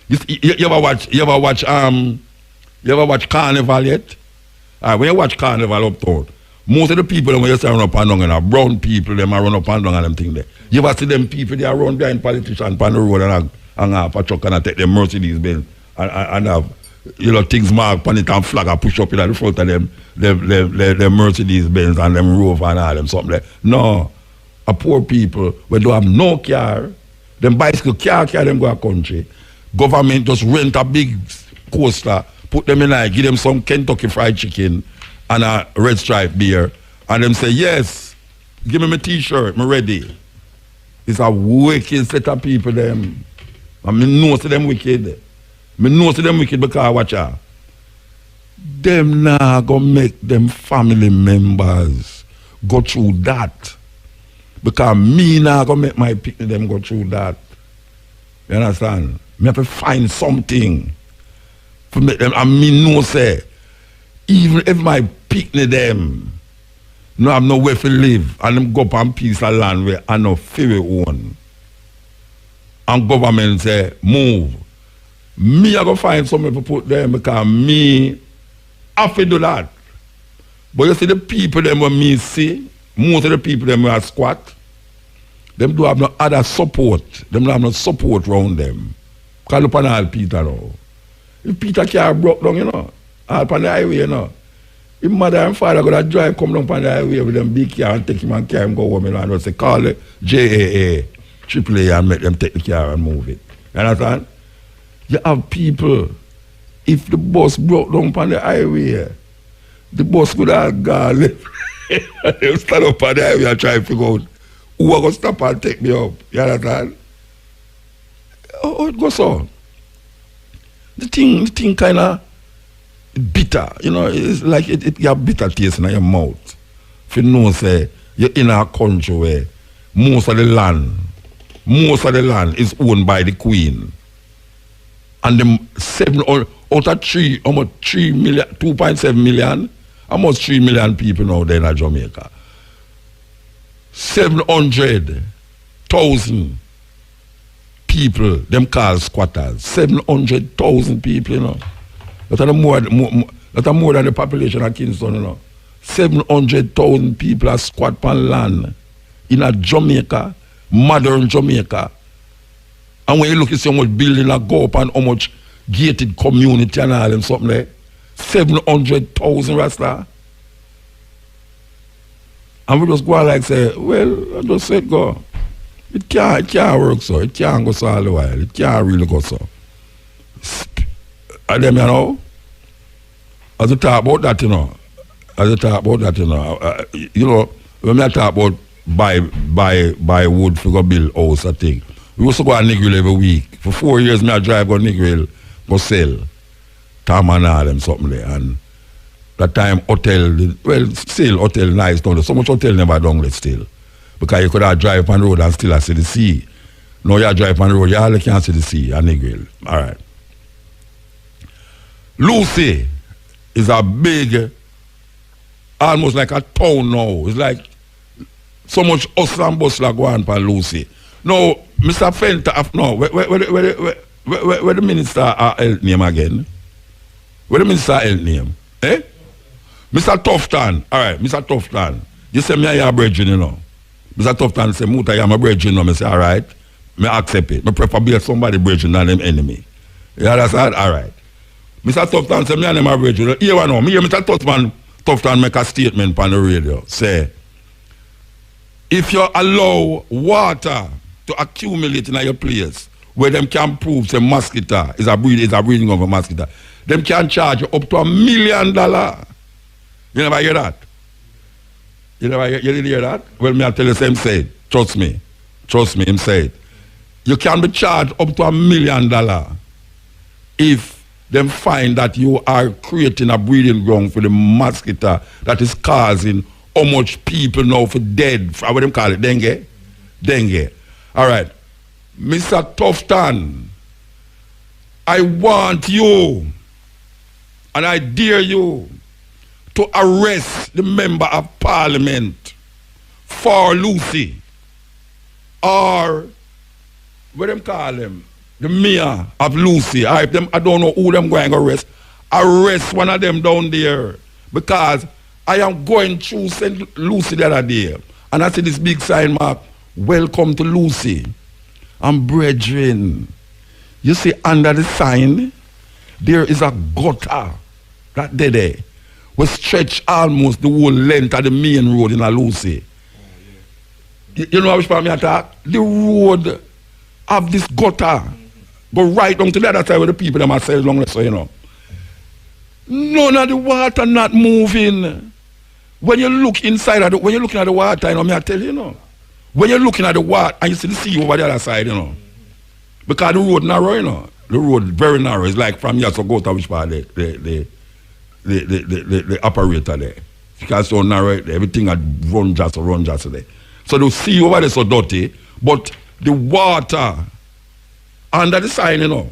You ever watch Carnival yet? When you watch Carnival uptown, most of the people them when you say run up and down, and brown people them are run up and down and them thing there. You ever see them people they are run behind politicians on the road and hang up a truck and take them Mercedes Benz and have things marked on it and flag and push up in the front of them Mercedes Benz and them Rover and all them something there. No. A poor people when they have no car, them bicycle car them go a country. Government just rent a big coaster, put them in give them some Kentucky Fried Chicken and a Red Stripe beer, and them say, yes, give me my t-shirt, I'm ready. It's a wicked set of people them. And me know to them wicked. Me know to them wicked because watch out. Them now go make them family members go through that. Because me now gonna make my picnic them go through that. You understand? Me have to find something to make them, and me know say, even if my picnic them no have nowhere to live and them go up on piece of land where I know fear own. And government say, move. Me I go find something to put them because me have to do that. But you see the people them when me see, most of the people them are squat, them do have no other support. Them don't have no support around them. Call upon all Peter now. If Peter car broke down, all upon the highway, If mother and father gonna drive come down upon the highway with them big car and take him and carry him go home, and just say call it JAA, AAA and make them take the car and move it. You understand? You have people, if the bus broke down upon the highway, the bus could have gone left. They'll stand up on the highway and try to figure out who are going to stop and take me up. You understand? Oh, it goes on. The thing kind of bitter. It's like it got bitter taste in your mouth. If you know, say, you're in a country where most of the land is owned by the Queen. And them 7 out of 3, almost 3 million, 2.7 million, almost 3 million people now there in Jamaica. 700,000 people, them called squatters. 700,000 people, That are more than the population of Kingston, 700,000 people are squat on land in a Jamaica, modern Jamaica. And when you look at so much building that go up and how much gated community and all them something there, 700,000 Rasta. And we just go like say, well, I just said go. It can't work so. It can't go so all the while. It can't really go so. And them, as I talk about that, when I talk about buy wood for go build house, I think. We used to go to Negril every week. For 4 years, I drive go to Negril, go sell. Tam and all them something there. And that time hotel, still hotel nice now. So much hotel never done it still. Because you could have drive on the road and still see the sea. Now you drive on the road, you hardly can't see the sea at Negril. All right. Lucy is a big, almost like a town now. It's like so much hustle and bustle going on Lucy. Now, Mr. Fenter, where the minister health name again? Where the minister health name? Eh? Mr. Tufton. All right, Mr. Tufton. You say me I am a brethren, Mr. Tufton say, Muta, I am a brethren, I say, all right. I accept it. I prefer be somebody brethren than them enemy. You understand? All right. Mr. Tufton say, me and them are brethren. Here I know. Me hear Mr. Tufton make a statement on the radio. Say, if you allow water to accumulate in your place where them can prove say mosquito is a breeding of a mosquito, them can charge you up to $1 million. You never hear that? You didn't hear that? Well, me I tell you the same say, trust me. Trust me, him say it. You can be charged up to $1 million if them find that you are creating a breeding ground for the mosquito that is causing how much people now for dead, for what them call it, dengue? Dengue. All right. Mr. Tufton, I want you and I dare you to arrest the member of parliament for Lucy, or what them call them, the mayor of Lucy. I don't know who them going to arrest. Arrest one of them down there, because I am going through St. Lucy the other day and I see this big sign mark, welcome to Lucy. And brethren, you see under the sign, there is a gutter that there will stretch almost the whole length of the main road in Lucy. You know which part me attack? The road of this gutter go right down to the other side where the people them are selling along so you know. None of the water not moving. When you look inside of when you're looking at the water, you know, me I tell you, know. When you're looking at the water and you see the sea over the other side, you know. Because the road narrow, you know. The road very narrow. It's like from here to go to which part the operator there. Because so narrow, everything had run just there. So the sea over there so dirty, but the water under the sign, you know,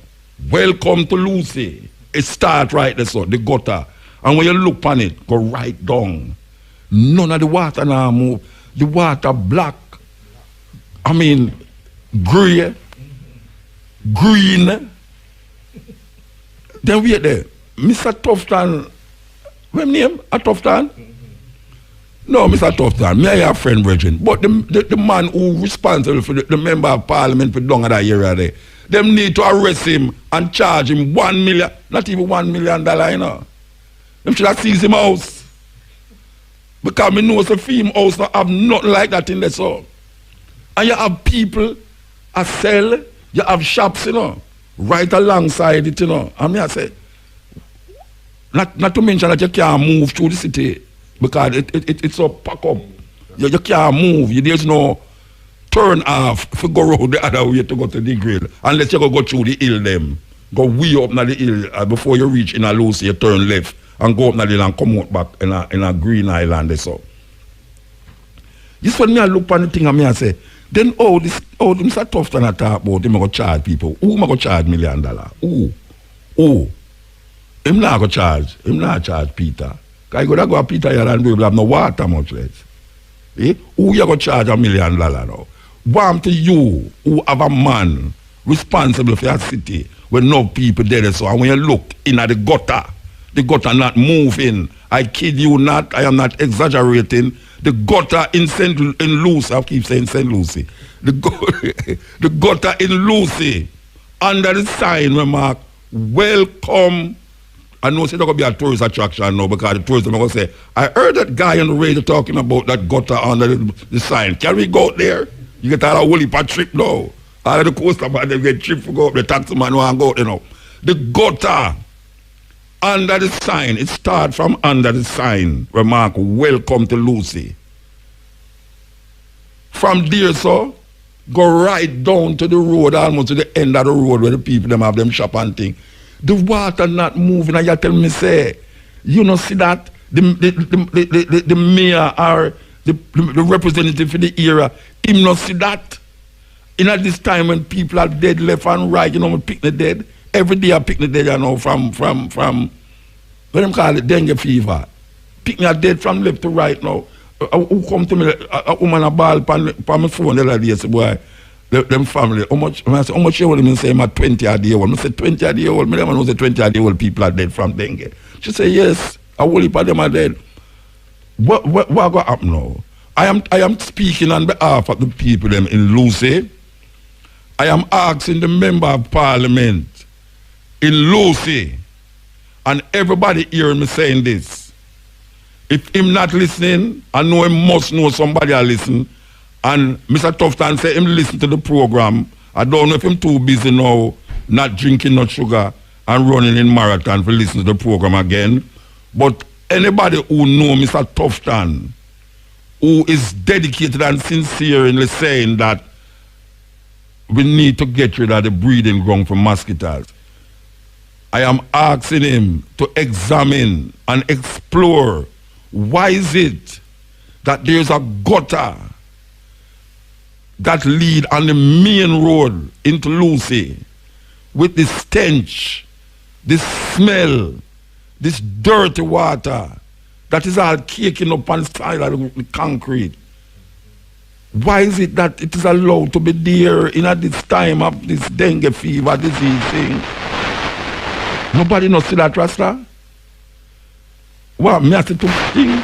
welcome to Lucy. It start right there, so the gutter. And when you look on it, go right down. None of the water now move. The water black. I mean, grey, green. Then wait there. Mr. Tufton, what name? A Tufton? No, Mr. Tufton, me I have a friend, brethren. But the man who responsible for the member of parliament for down at that area there, them need to arrest him and charge him $1 million, not even $1 million, you know. Them should have seized him house. Because me know the film house not have nothing like that in there, so. And you have people a sell, you have shops, you know, right alongside it, you know. And me I say, not to mention that you can't move through the city because it's so packed up. You can't move. There's no turn off if you go around the other way to go to the grill. Unless you go through the hill them. Go way up na the hill before you reach in a Lucy, you turn left and go up na the hill and come out back in a green island. So. This when me I look on the thing and me I say, then Mr. Tufton I talk about him go charge people. Who am I go charge $1 million? Who? Him not go charge. Him not charge Peter. Because you go to Peter here and we will have no water much less. Eh? Who you go charge $1 million now? Warm to you who have a man responsible for your city when no people there. So and when you look in at the gutter not moving. I kid you not, I am not exaggerating. The gutter in Lucy, I keep saying St. Lucy. The gutter in Lucy, under the sign we mark, welcome. I know it's not going to be a tourist attraction now because the tourists are going to say, I heard that guy on the radio talking about that gutter under the sign. Can we go out there? You get all a whole heap of trip now. All of the coaster man, they get trip to go up, the taxi man want to go out, you know. The gutter under the sign, it starts from under the sign, remark, welcome to Lucy. From there, so, go right down to the road, almost to the end of the road where the people them have them shop and thing. The water not moving, and you tell me, say, you know, see that? The mayor or the representative for the area, him not see that? In at this time when people are dead left and right, you know, we pick the dead. Every day I pick the dead, you know, from what them call it, dengue fever. Pick me a dead from left to right now. Who come to me, a woman a ball on my phone the other day, say, boy, them family, how much you want me say I'm 20 a day old? I say 20 a day old, I know say 20 a day old people are dead from dengue. She say, yes, a whole heap of them are dead. What going to happen now? I am speaking on behalf of the people them in Lucy. I am asking the member of parliament in Lucy, and everybody hearing me saying this. If him not listening, I know him must know somebody will listen. And Mr. Tufton say him listen to the program. I don't know if him too busy now, not drinking no sugar and running in marathon for listen to the program again. But anybody who know Mr. Tufton, who is dedicated and sincere in saying that we need to get rid of the breeding ground for mosquitoes. I am asking him to examine and explore why is it that there's a gutter that lead on the main road into Lucy with this stench, this smell, this dirty water that is all caking up on the side of the concrete. Why is it that it is allowed to be there in at this time of this dengue fever disease thing? Nobody knows see that, Rasta? What, me have to do things?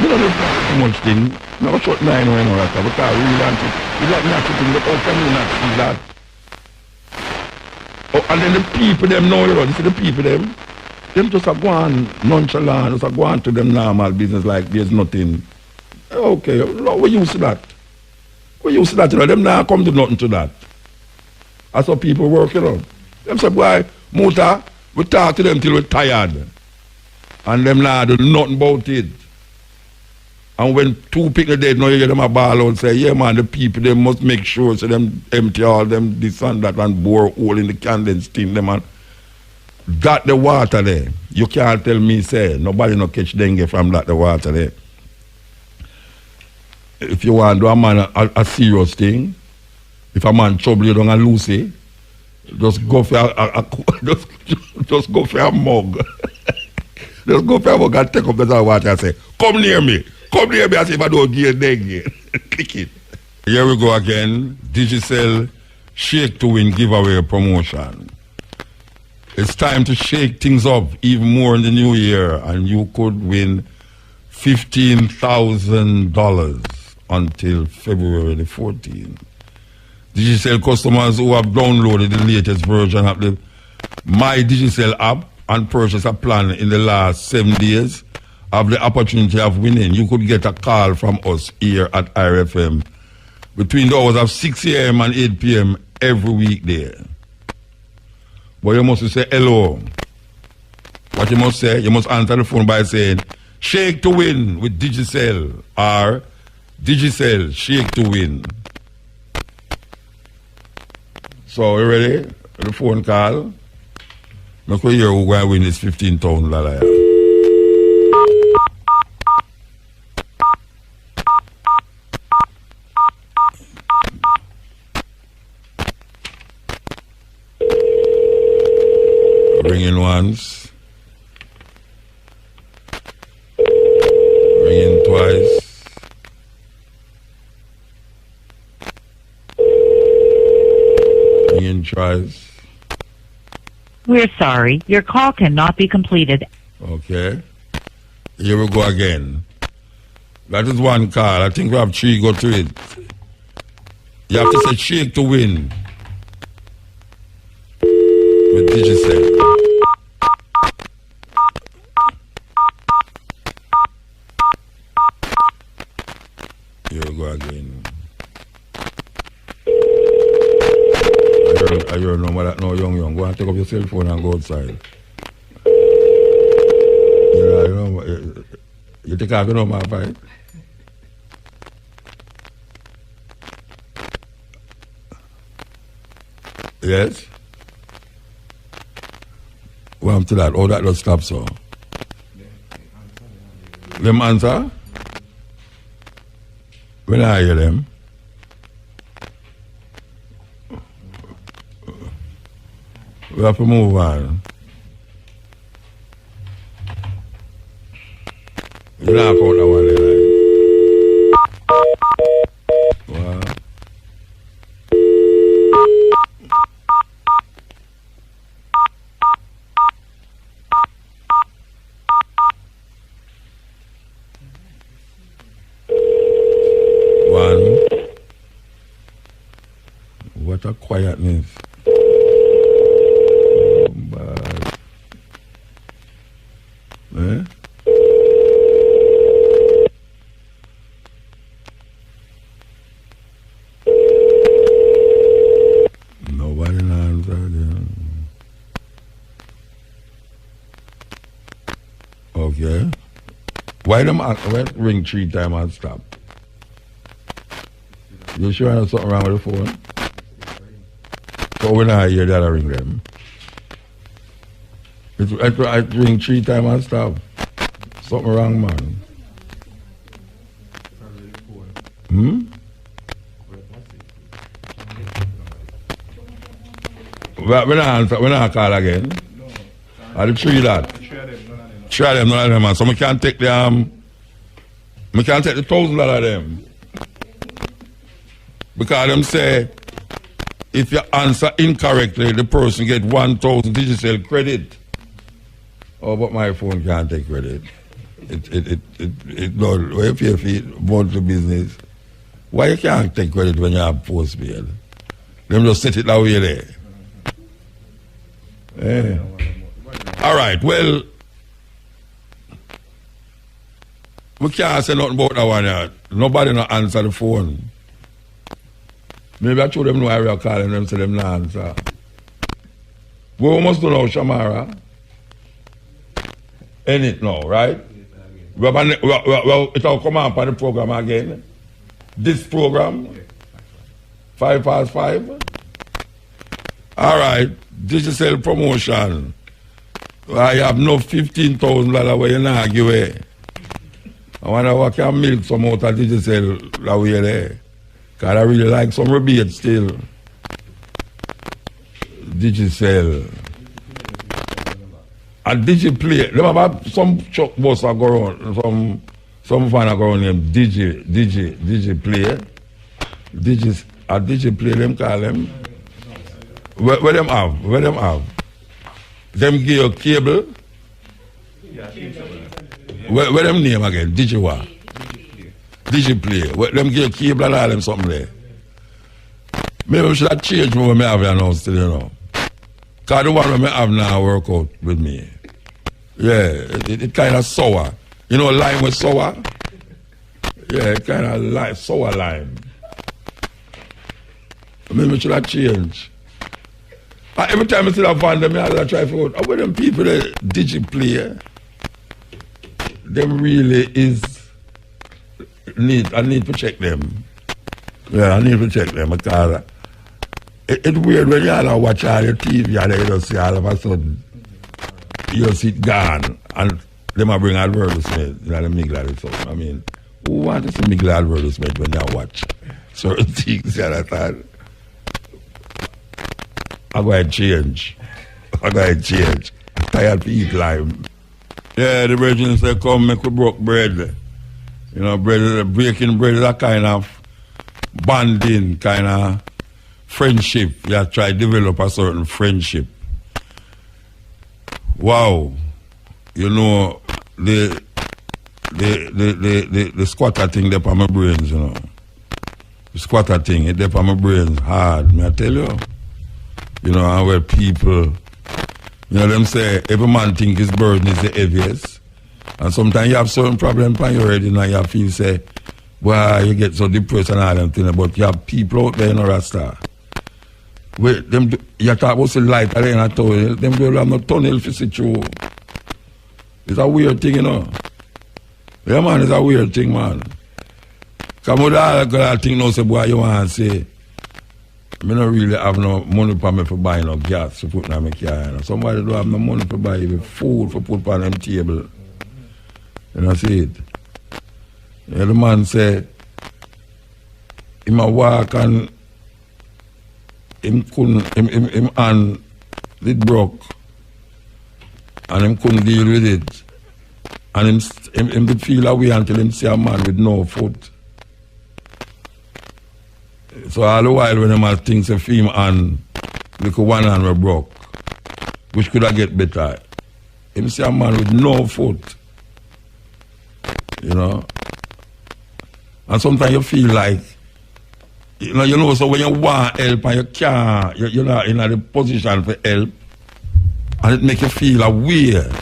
Me don't know too much thing. Me have a short line right now, Rasta, because I really want to. You like me have to think, but how can you not see that? Oh, and then the people them know, you know, you see the people them just are go on nonchalant, just are go on to them normal business like there's nothing. Okay, we used to that. We used to that, you know, them now come to nothing to that. That's how people work, you know. Them say, boy, Muta, we talk to them till we're tired. And them now do nothing about it. And when two people dead, now you get them a ball out and say, yeah man, the people, they must make sure so them empty all them this and that and bore hole in the candles steam them and that the water there. You can't tell me, say, nobody no catch dengue from that the water there. If you want to do a man a serious thing, if a man trouble you down and Lucy, just go for just go for a mug. Just go for a mug and take up the water and say, come near me as if I don't give a dengue. Click it. Here we go again. Digicel Shake to Win giveaway promotion. It's time to shake things up even more in the new year, and you could win $15,000 until February the 14th. Digicel customers who have downloaded the latest version of the My Digicel app and purchased a plan in the last 7 days have the opportunity of winning. You could get a call from us here at IRFM between the hours of 6 a.m. and 8 p.m. every weekday. But you must say hello. What you must say, you must answer the phone by saying, shake to win with Digicel, or Digicel, shake to win. So, you ready? The phone call. Make we hear who going to win this $15,000. Ringing once. Ringing twice. Ringing thrice. We're sorry. Your call cannot be completed. Okay. Here we go again. That is one call. I think we have 3 go to it. You have to say shake to win. With Digicel. Here we go again. I hear no matter no young. Go and take up your cell phone and go outside. You take off your number, right? Yes? Well, to that. Oh, that does stop, so. Them answer? When I hear them, we have to move on. You knock out that one there, right? Wow. One. What a quietness. Oh, bad. Eh? Nobody answered them. Okay. Why them ring 3 times and stop? You sure there's something wrong with the phone? So when I hear that, I ring them. I ring 3 times and stop. Something wrong, man. When I call again, I the 3 that. 3 of them, none of them, man. So I can't take the I can't take the $1,000 of them. Because them say if you answer incorrectly, the person get 1,000 digital credit. Oh, but my phone can't take credit. It don't. If you want to business, why you can't take credit when you have postpaid? Them just set it that way there. Yeah. All right, well, we can't say nothing about that one yet. Nobody not answer the phone. Maybe I told them no area calling them, say them no answer. We almost do now, Shamara. End it now, right? Well, it'll come up on the program again. This program, 5 past 5. All right, digital promotion. I have no $15,000 where you not give away. I wonder what can milk some out of digital that way there. Because I really like some rebate still. Digital. And Digiplay. Remember some truck bus are going on, some fan are going named Digiplay. Digiplay, them call them. Where them have? Where them have? Them give you cable. Where them name again? Digiwa. Digiplay. Where them give you cable and all them something there. Maybe we should have changed what I have now still, you know. Because the one I have now work out with me. Yeah, it kind of sour. You know lime with sour? Yeah, it kind of sour lime. Maybe we should have changed. Every time I see that van, I try to figure out, where them people that Digiplay, them really is, I need to check them. Yeah, I need to check them because it's weird when you all watch all your TV and you just see all of a sudden, you see it gone and they might bring advertisement, you know, the middle of it. I mean, who wants to see middle advertisement when you watch certain things, you understand? I'm going to change. Tired to eat lime. Yeah, the brethren say, come make we broke bread. You know, breaking bread is a kind of bonding, kind of friendship. You have to try to develop a certain friendship. Wow. You know, the squatter thing there on my brains, you know. The squatter thing, it there on my brains hard, may I tell you? You know, and where people, you know, them say every man think his burden is the heaviest. And sometimes you have certain problems on your head, you know, you feel say, well, you get so depressed and all them things, but you have people out there in a Rasta. Where them, you talk about the light at the end of the tunnel, them don't have no tunnel to see through. It's a weird thing, you know. Yeah, man, it's a weird thing, man. Come with all that thing now, say, boy, you want to say, I don't really have no money for me for buying no gas to put in my car. You know. Somebody don't have no money for buy even food for put on them table. You know, see it. Yeah, the man say, he might walk and him hand it broke and him couldn't deal with it. And him did feel away until him see a man with no foot. So all the while when them things of him and look one hand were broke, which could have get better. Him see a man with no foot. You know? And sometimes you feel like, you know, so when you want help and you can't, you're not in the position for help, and it make you feel weird.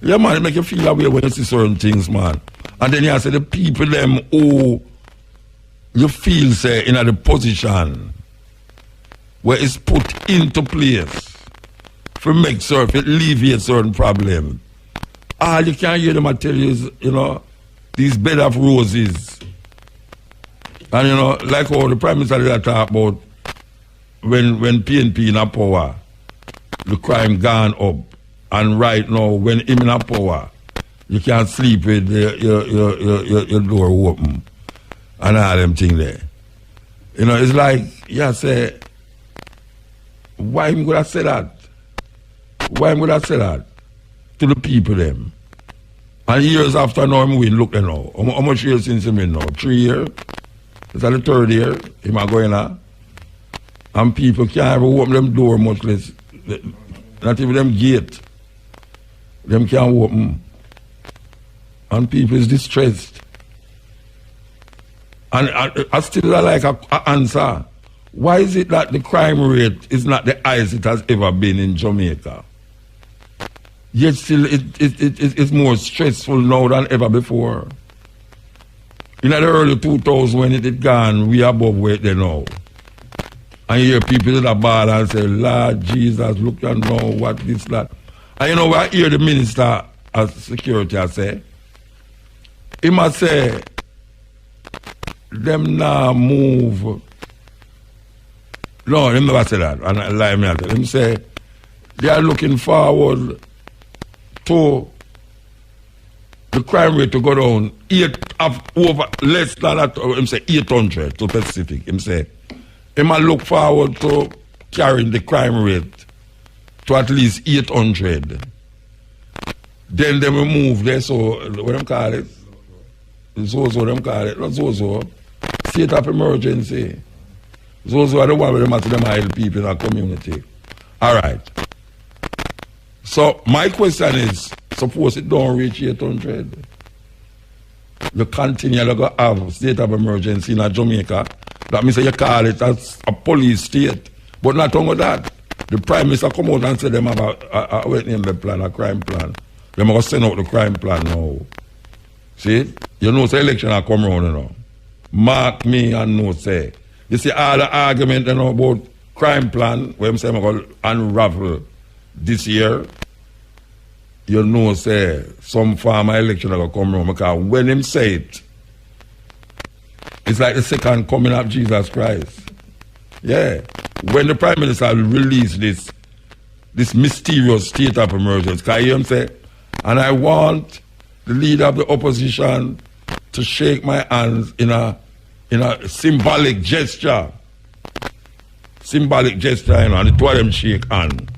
Yeah, man, it make you feel weird when you see certain things, man. And then you say the people them who you feel say in the position where it's put into place to make certain, alleviate certain problem. All you can hear them I tell you is, you know, these bed of roses. And you know, like all the Prime Minister that talk about when PNP in a power, the crime gone up. And right now, when him in a power, you can't sleep with your door open and all them things there. You know, it's like, you say, why am I going to say that? Why am I going to say that to the people them? And years after now, I'm win, look there now. How much years since him in now? 3 years? It's the 3rd year, him are going on. And people can't even open them door much less. Not even them gate. Them can't open. And people is distressed. And I still like a answer. Why is it that the crime rate is not the highest it has ever been in Jamaica? Yet still it's more stressful now than ever before. In the early 2000s when it had gone, we above where they now. And you hear people in the bar and say, Lord Jesus, look and know what this, that. And you know, I hear the minister of security I say, he must say, them now move. No, he never say that. And I lie me at him. He say, they are looking forward to the crime rate to go down over less than that. Him say 800 to specific. Him say, he might look forward to carrying the crime rate to at least 800. Then they will move there, so what them call it? So them call it, not so. State of emergency. So are the one where they must them help people in our community. All right. So my question is, suppose it don't reach 800. You continue to have state of emergency in Jamaica. That means you call it as a police state. But not only that. The Prime Minister come out and say them about a plan, a crime plan. They must send out the crime plan now. See? You know, the election will come around, you know. Mark me and no say. You see all the argument, you know, about crime plan, where I'm saying I'm going to unravel this year. You know, say, some farmer election will come around. Because when him say it, it's like the second coming of Jesus Christ. Yeah. When the Prime Minister release this mysterious state of emergency, can you hear him say, and I want the leader of the opposition to shake my hands in a symbolic gesture. Symbolic gesture, you know, and the two of them shake hands.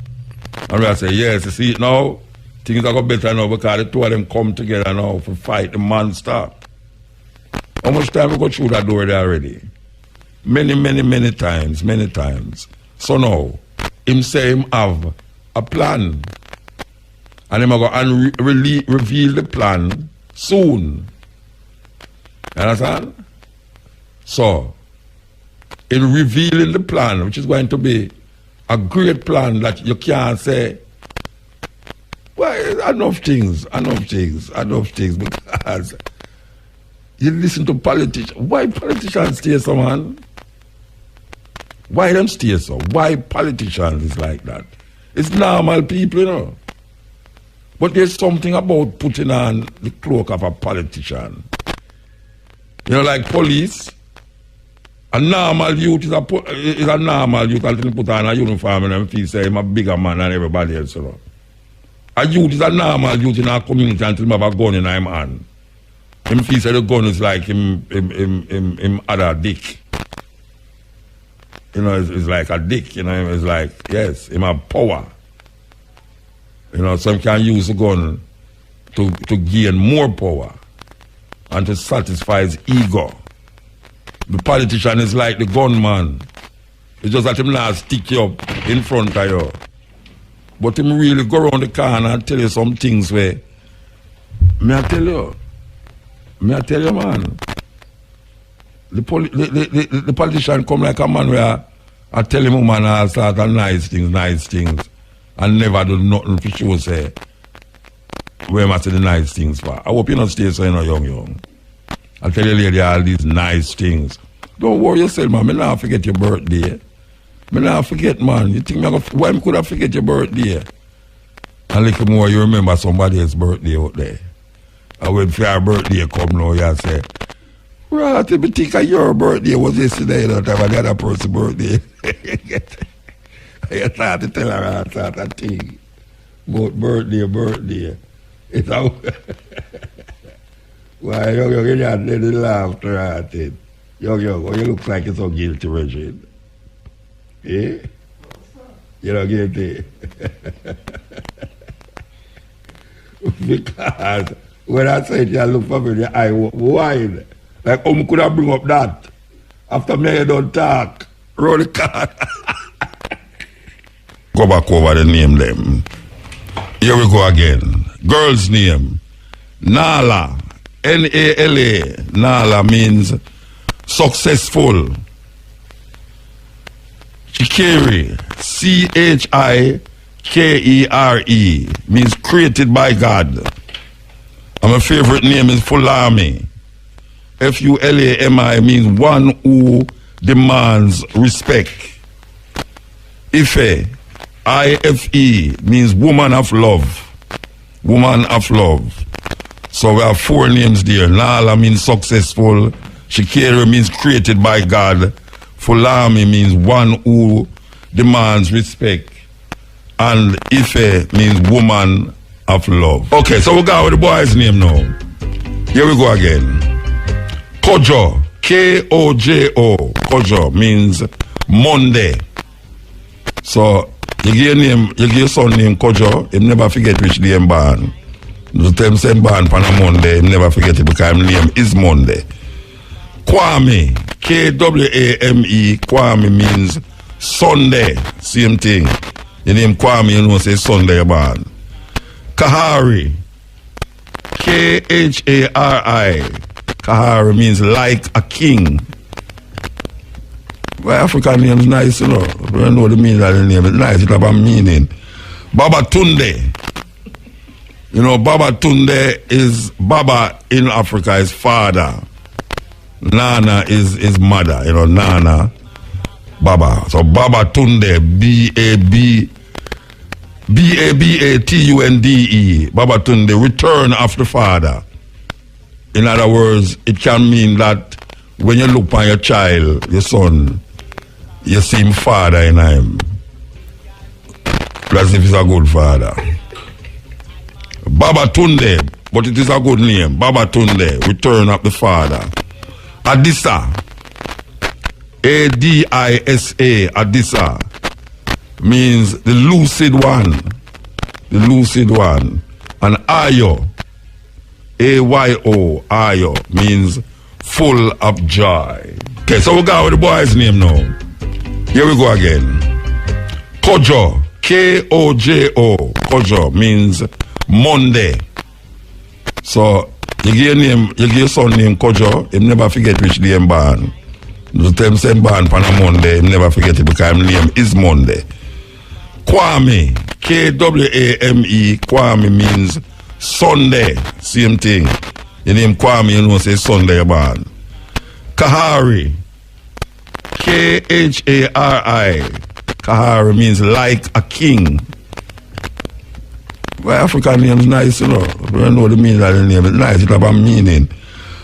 And I say, yes, you see it now? Things are going better now because the two of them come together now to fight the monster. How much time we go through that door there already? Many times. So now, him say him have a plan. And him go and reveal the plan soon. You understand? So, in revealing the plan, which is going to be a great plan that you can't say, well, enough things, because you listen to politicians. Why politicians stay so, man? Why them stay so? Why politicians is like that? It's normal people, you know. But there's something about putting on the cloak of a politician. You know, like police. A normal youth is a normal youth until you put on a uniform and feel say I'm a bigger man than everybody else, you know. A youth is a normal youth in our community until he have a gun in his hand. Him feel say the gun is like him other dick. You know, it's like a dick, you know, it's like, yes, him have power. You know, some can use the gun to gain more power and to satisfy his ego. The politician is like the gunman. It's just that him not stick you up in front of you. But him really go around the corner and tell you some things where, may I tell you, man. The politician come like a man where I tell him, man, I start nice things, and never do nothing for sure say, where am I say the nice things for? I hope you not stay so you know young. I tell you lady all these nice things. Don't worry yourself, man. Me not forget your birthday. Me not forget, man. You think why could I forget your birthday? And little more you remember somebody else's birthday out there. And when your birthday come now, you say, Right, me think of your birthday was yesterday, you know, time of the other person's birthday. I start to tell her all sort of thing. About birthday. It's a... Why, young, you can't let it laugh to that thing. Young, you look like you're so guilty, Regine. Eh? You don't get it. Because when I said you look for me, I wide. Like, could have bring up that? After me, you don't talk. Roll the card. Go back over the name them. Here we go again. Girl's name. Nala. N-A-L-A. Nala means successful. Chikere. C-H-I-K-E-R-E. Means created by God. And my favorite name is Fulami. F-U-L-A-M-I means one who demands respect. Ife. I-F-E means woman of love. Woman of love. So we have 4 names there. Nala means successful. Shikere means created by God. Fulami means one who demands respect. And Ife means woman of love. Okay, so we go with the boy's name now. Here we go again. Kojo. K-O-J-O. Kojo means Monday. So you give your son name Kojo, he never forget which day him born. The time same born on a Monday, he never forget it because his name is Monday. Kwame, K-W-A-M-E, Kwame means Sunday, same thing. The name Kwame, you know, say Sunday born. Kahari, K-H-A-R-I, Kahari means like a king. Well, African name is nice, you know. I don't know the meaning of the name. It's nice, it have a meaning. Baba Tunde. You know, Baba Tunde is, Baba in Africa is father. Nana is mother, you know, Nana, Baba. So Baba Tunde, B-A-B-A-T-U-N-D-E. Baba Tunde, return of the father. In other words, it can mean that when you look on your child, your son, you see him father in him. As if he's a good father. Baba Tunde, but it is a good name. Baba Tunde, return of the father. Adisa, A-D-I-S-A, Adisa, means the lucid one. The lucid one. And Ayo, A-Y-O, Ayo, means full of joy. Okay, so we go with the boy's name now. Here we go again. Kojo, K-O-J-O, Kojo means Monday. So you give your son name Kojo, he never forget which day him born. The time same born on a Monday, he never forget it because his name is Monday. Kwame, K-W-A-M-E, Kwame means Sunday, same thing. The name Kwame, you know, say Sunday born. Kahari, K-H-A-R-I, Kahari means like a king. Well, African name is nice, you know. I don't know the meaning of the name. It's nice, it have a meaning.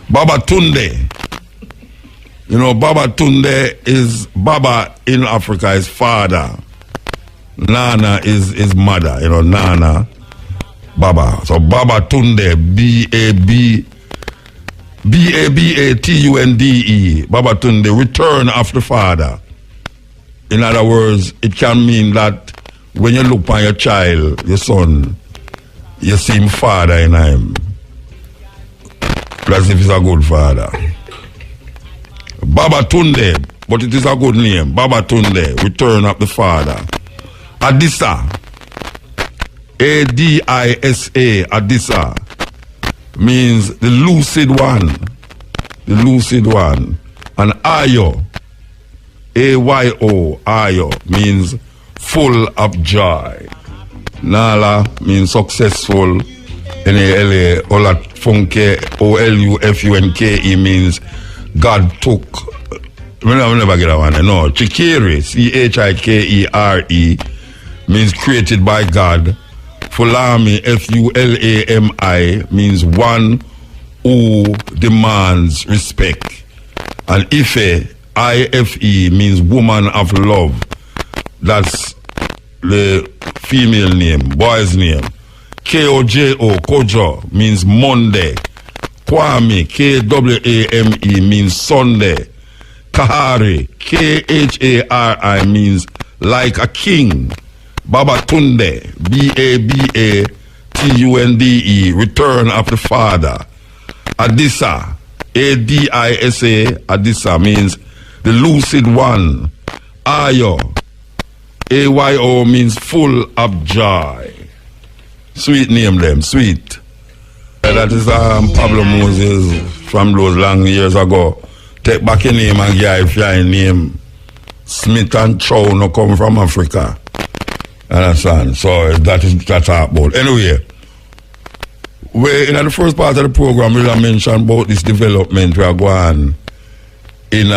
Baba Tunde. You know, Baba Tunde is, Baba in Africa is father. Nana is mother, you know, Nana, Baba. So Baba Tunde, B-A-B-A-T-U-N-D-E. Baba Tunde, return of the father. In other words, it can mean that when you look on your child, your son, you see him father in him. As if he's a good father. Baba Tunde, but it is a good name. Baba Tunde, return of the father. Adisa, A-D-I-S-A, Adisa, means the lucid one. The lucid one. And Ayo, A-Y-O, Ayo, means full of joy. Nala means successful. N-A-L-A, Olafunke, O-L-U-F-U-N-K-E means God took. I never get that one. No, Chikere, C-H-I-K-E-R-E, means created by God. Fulami, F-U-L-A-M-I, means one who demands respect. And Ife, I-F-E, means woman of love. That's the female name, boy's name. K-O-J-O, Kojo, means Monday. Kwame, K-W-A-M-E, means Sunday. Kahari, K-H-A-R-I, means like a king. Babatunde, B-A-B-A-T-U-N-D-E, return of the father. Adisa, A-D-I-S-A, Adisa means the lucid one. Ayo, A-Y-O means full of joy. Sweet name them, sweet. That is Pablo Moses from those long years ago. Take back your name and give your name. Smith and Chow no come from Africa. Understand? So that's our about. Anyway, in the first part of the program, we'll mention about this development we are going in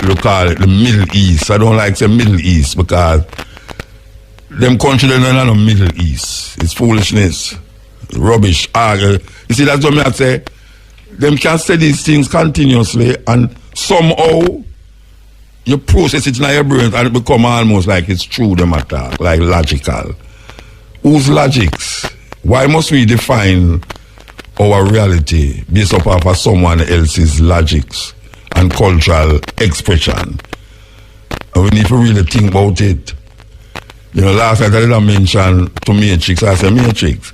we call it the Middle East. I don't like to say Middle East because them countries they're not the Middle East. It's foolishness, rubbish. You see, that's what I say. Them can say these things continuously and somehow you process it in your brain and it become almost like it's true, the matter, like logical. Whose logics? Why must we define our reality based upon of someone else's logics and cultural expression? And we need to really think about it. You know, last night I did a mention to Matrix. I said, Matrix,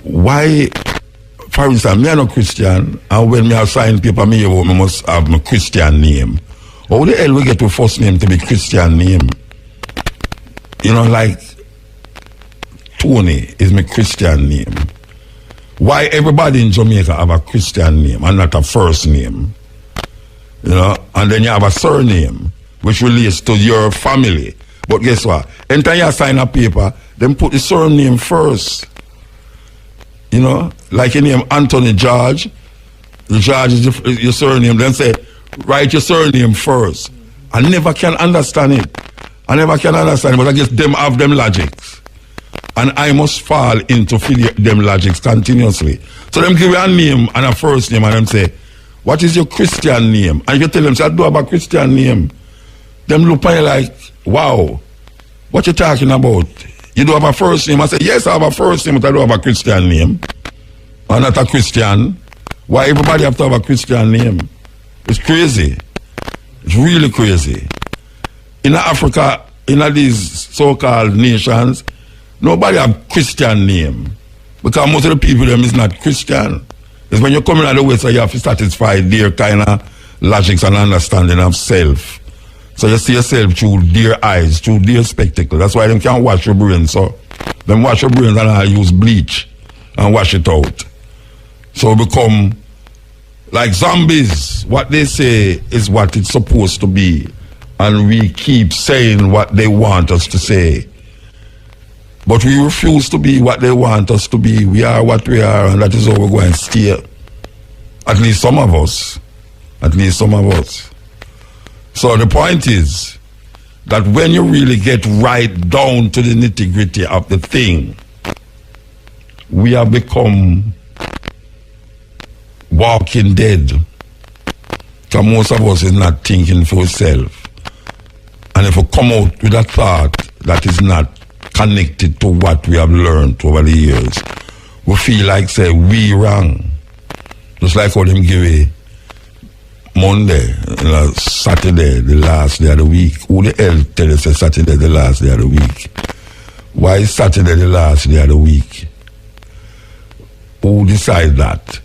why, for instance, me are no Christian, and when me have signed paper, me must have my Christian name. How the hell we get the first name to be Christian name? You know, like Tony is my Christian name. Why everybody in Jamaica have a Christian name and not a first name? You know, and then you have a surname which relates to your family. But guess what? Anytime you sign a paper, then put the surname first. You know, like your name Anthony George. The George is your surname. Then say, write your surname first. I never can understand it. But I guess them have them logics. And I must fall into them logics continuously. So them give you a name and a first name and them say, what is your Christian name? And you tell them, say, I do have a Christian name. Them look at you like, wow, what you talking about? You do have a first name? I say, yes, I have a first name, but I don't have a Christian name. I'm not a Christian. Why everybody have to have a Christian name? It's crazy. It's really crazy. In Africa, in these so-called nations, nobody have Christian name. Because most of the people them is not Christian. It's when you come in the West, so you have to satisfy their kind of logics and understanding of self. So you see yourself through their eyes, through their spectacle. That's why they can't wash your brain. So them wash your brain and I use bleach and wash it out. So become like zombies. What they say is what it's supposed to be. And we keep saying what they want us to say. But we refuse to be what they want us to be. We are what we are, and that is how we're going to stay. At least some of us. At least some of us. So the point is that when you really get right down to the nitty-gritty of the thing, we have become walking dead. Because most of us is not thinking for ourselves. And if we come out with a thought that is not connected to what we have learned over the years, we feel like, say, we wrong. Just like how them give a Monday, Saturday, the last day of the week. Who the hell tell us Saturday, the last day of the week? Why is Saturday the last day of the week? Who decide that?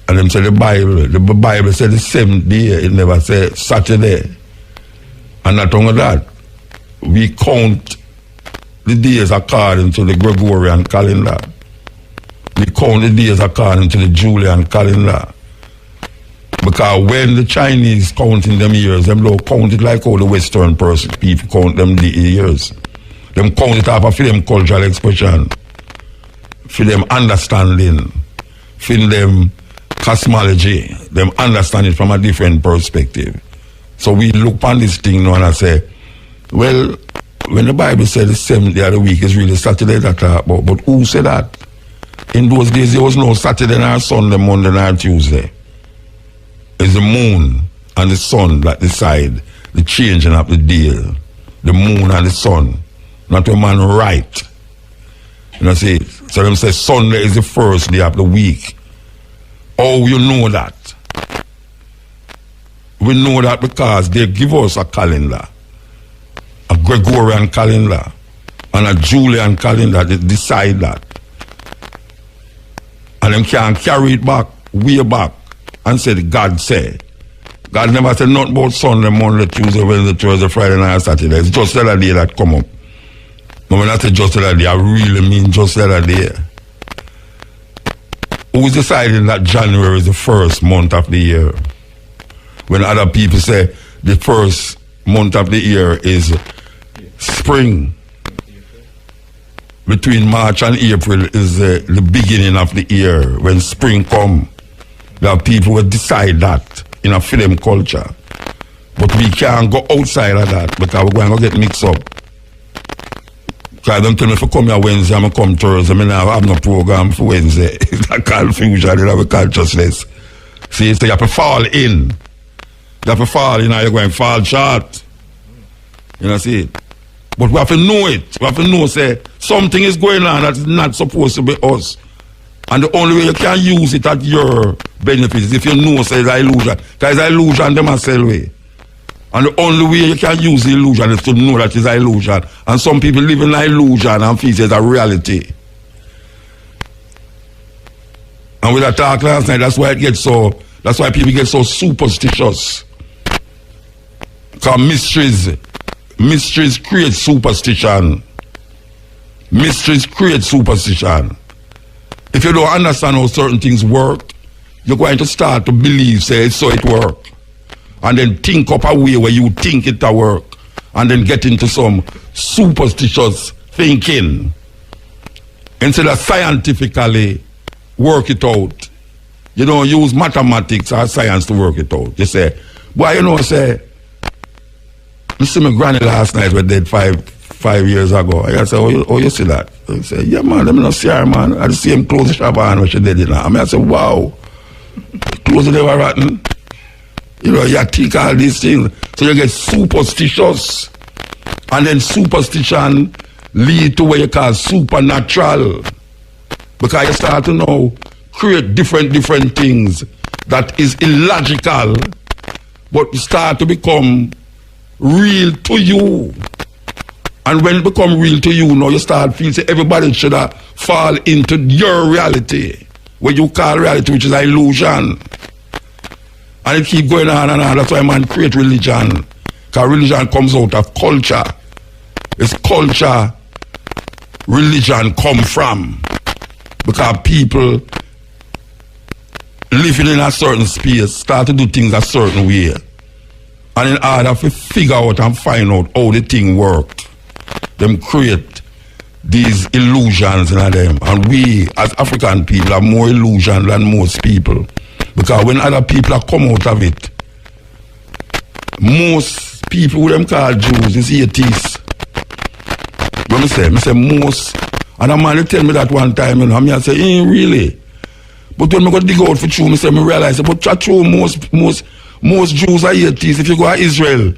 And them say the Bible said the 7th day, it never said Saturday. And not only that, we count the days according to the Gregorian calendar. We count the days according to the Julian calendar. Because when the Chinese counting them years, them don't count it like how the Western people count them the years. Them count it off for them cultural expression, for them understanding, for them cosmology, them understand it from a different perspective. So we look upon this thing now and I say, well, when the Bible said the 7th day of the week is really Saturday that talk about, but who said that? In those days, there was no Saturday nor Sunday, Monday nor Tuesday. It's the moon and the sun that decide the changing of the day. The moon and the sun. Not a man right. You know, see? So them say Sunday is the first day of the week. Oh, you know that. We know that because they give us a calendar. A Gregorian calendar. And a Julian calendar. They decide that. And them can carry it back, way back, and say God said. God never said nothing about Sunday, Monday, Tuesday, Wednesday, Thursday, Friday night, Saturday. It's just the other day that come up. But when I say just the other day, I really mean just the other day. Who's deciding that January is the first month of the year? When other people say the first month of the year is spring. Between March and April is the beginning of the year. When spring come, there are people who decide that in a film culture. But we can't go outside of that because we're going to get mixed up. Because don't tell me if I come here Wednesday, I'm going to come Thursday. I have no program for Wednesday. It's a confusion, it's a consciousness. See, so you have to fall in. You have to fall in or you're going to fall short. You know, see? But we have to know it. We have to know, say, something is going on that is not supposed to be us. And the only way you can use it at your benefit is if you know, say, it's an illusion. Because it's an illusion, they must sell away. And the only way you can use the illusion is to know that it's an illusion. And some people live in an illusion and feel it's a reality. And with that talk last night, that's why people get so superstitious. Because mysteries create superstition. Mysteries create superstition. If you don't understand how certain things work, you're going to start to believe, say, so it works. And then think up a way where you think it will work. And then get into some superstitious thinking. Instead of scientifically work it out. You don't use mathematics or science to work it out. You say, boy, you know, say, I see my granny last night was dead five years ago. I say, oh, you see that? I say, yeah, man, let me not see her, man. I see him close the shop on when she dead, you know. I say, wow. Close it ever rotten. You know, you think all these things. So you get superstitious. And then superstition lead to what you call supernatural. Because you start to now create different things that is illogical, but start to become real to you. And when it become real to you, now you start feeling say everybody should fall into your reality, what you call reality, which is an illusion. And it keep going on and on. That's why man create religion. Because religion comes out of culture. It's culture religion come from. Because people living in a certain space start to do things a certain way. And in order to figure out and find out how the thing works, them create these illusions in them. And we, as African people, have more illusion than most people. Because when other people are come out of it, most people who them call Jews is atheists. What I say most. And a man tell me that one time, you know, I say, really? But when I go dig out for true, I realize, but true, most Jews are atheists. If you go to Israel,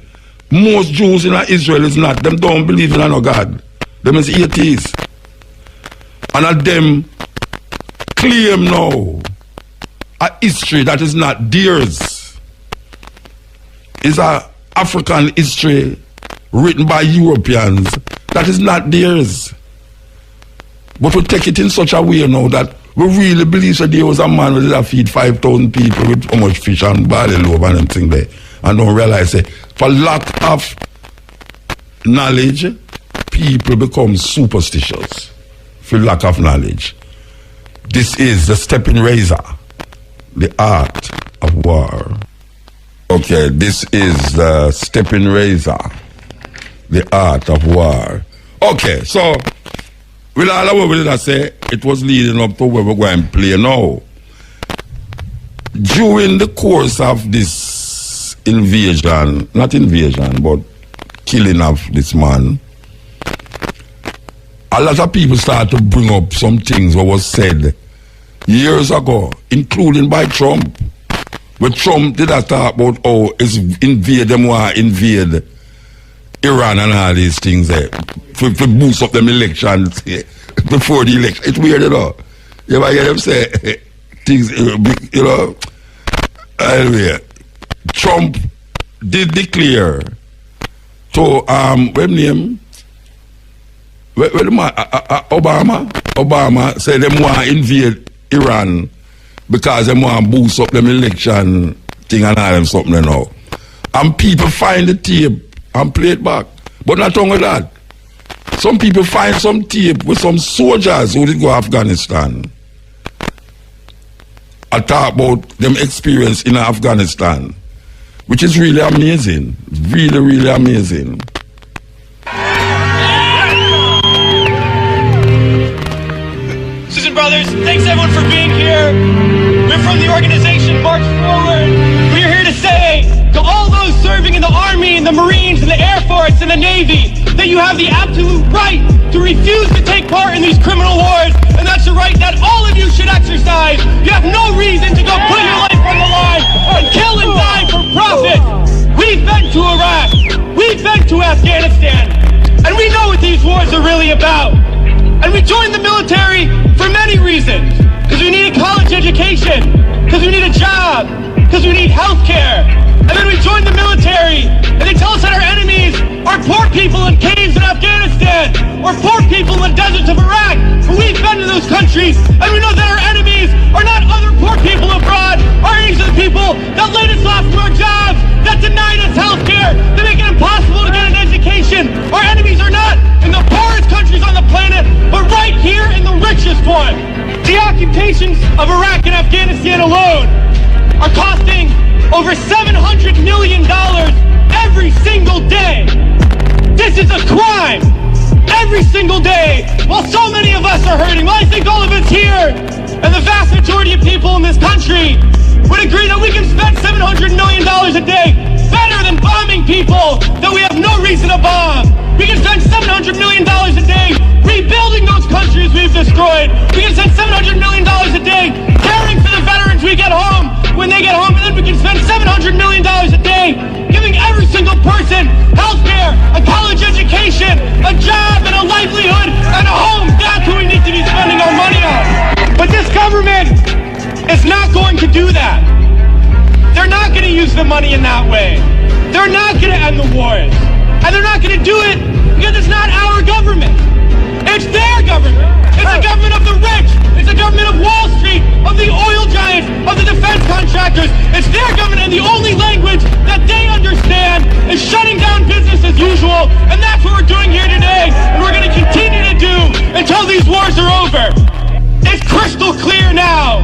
most Jews in Israel is not. Them don't believe in no God. Them is atheists. And of them claim now a history that is not theirs. It's a African history written by Europeans that is not theirs. But we take it in such a way now that we really believe that there was a man who did feed 5,000 people with how much fish and barley loaf and everything there. And don't realize that for lack of knowledge, people become superstitious. For lack of knowledge. This is the stepping razor, the art of war. Okay, this is the stepping razor, the art of war. Okay, so with all of what I say, it was leading up to where we're going to play now. During the course of this invasion, not invasion, but killing of this man, a lot of people start to bring up some things what was said years ago, including by Trump. When Trump did that talk about them want to invade Iran and all these things there. For boost up them elections before the election. It's weird, you know. You ever hear them say things, you know. Anyway, Trump did declare to Obama said them want to invade Iran because they want to boost up them election thing and all them something you know. And people find the tape and play it back. But not only that, some people find some tape with some soldiers who did go to Afghanistan. I talk about them experience in Afghanistan, which is really amazing. Really, really amazing. Sisters and brothers, thanks everyone for being here. We're from the organization March Forward. We're here to say to all those serving in the Army and the Marines and the Air Force and the Navy that you have the absolute right to refuse to take part in these criminal wars, and that's a right that all of you should exercise. You have no reason to go put your life on the line and kill and die for profit. We've been to Iraq, we've been to Afghanistan, and we know what these wars are really about. And we joined the military for many reasons. Because we need a college education, because we need a job, because we need health care. And then we joined the military, and they tell us that our enemies are poor people in caves in Afghanistan, or poor people in the deserts of Iraq. But we've been to those countries, and we know that our enemies are not other poor people abroad. Our enemies are the people that laid us off from our jobs, that denied us health care, that make it impossible to get an education. Our enemies are not in the poorest countries on the planet, but right here in the richest one. The occupations of Iraq and Afghanistan alone are costing over $700 million every single day. This is a crime every single day, while so many of us are hurting. Well, I think all of us here, and the vast majority of people in this country, would agree that we can spend $700 million a day better than bombing people that we have no reason to bomb. We can spend $700 million a day rebuilding those countries we've destroyed. We can spend $700 million a day caring for the veterans we get home when they get home, and then we can spend $700 million a day giving every single person health care, a college education, a job, and a livelihood, and a home. That's who we need to be spending our money on. But this government is not going to do that. They're not going to use the money in that way. They're not going to end the wars. And they're not going to do it because it's not our government. It's their government. It's the government of the rich. It's the government of Wall Street, of the oil giants, of the defense contractors. It's their government, and the only language that they understand is shutting down business as usual. And that's what we're doing here today. And we're going to continue to do until these wars are over. It's crystal clear now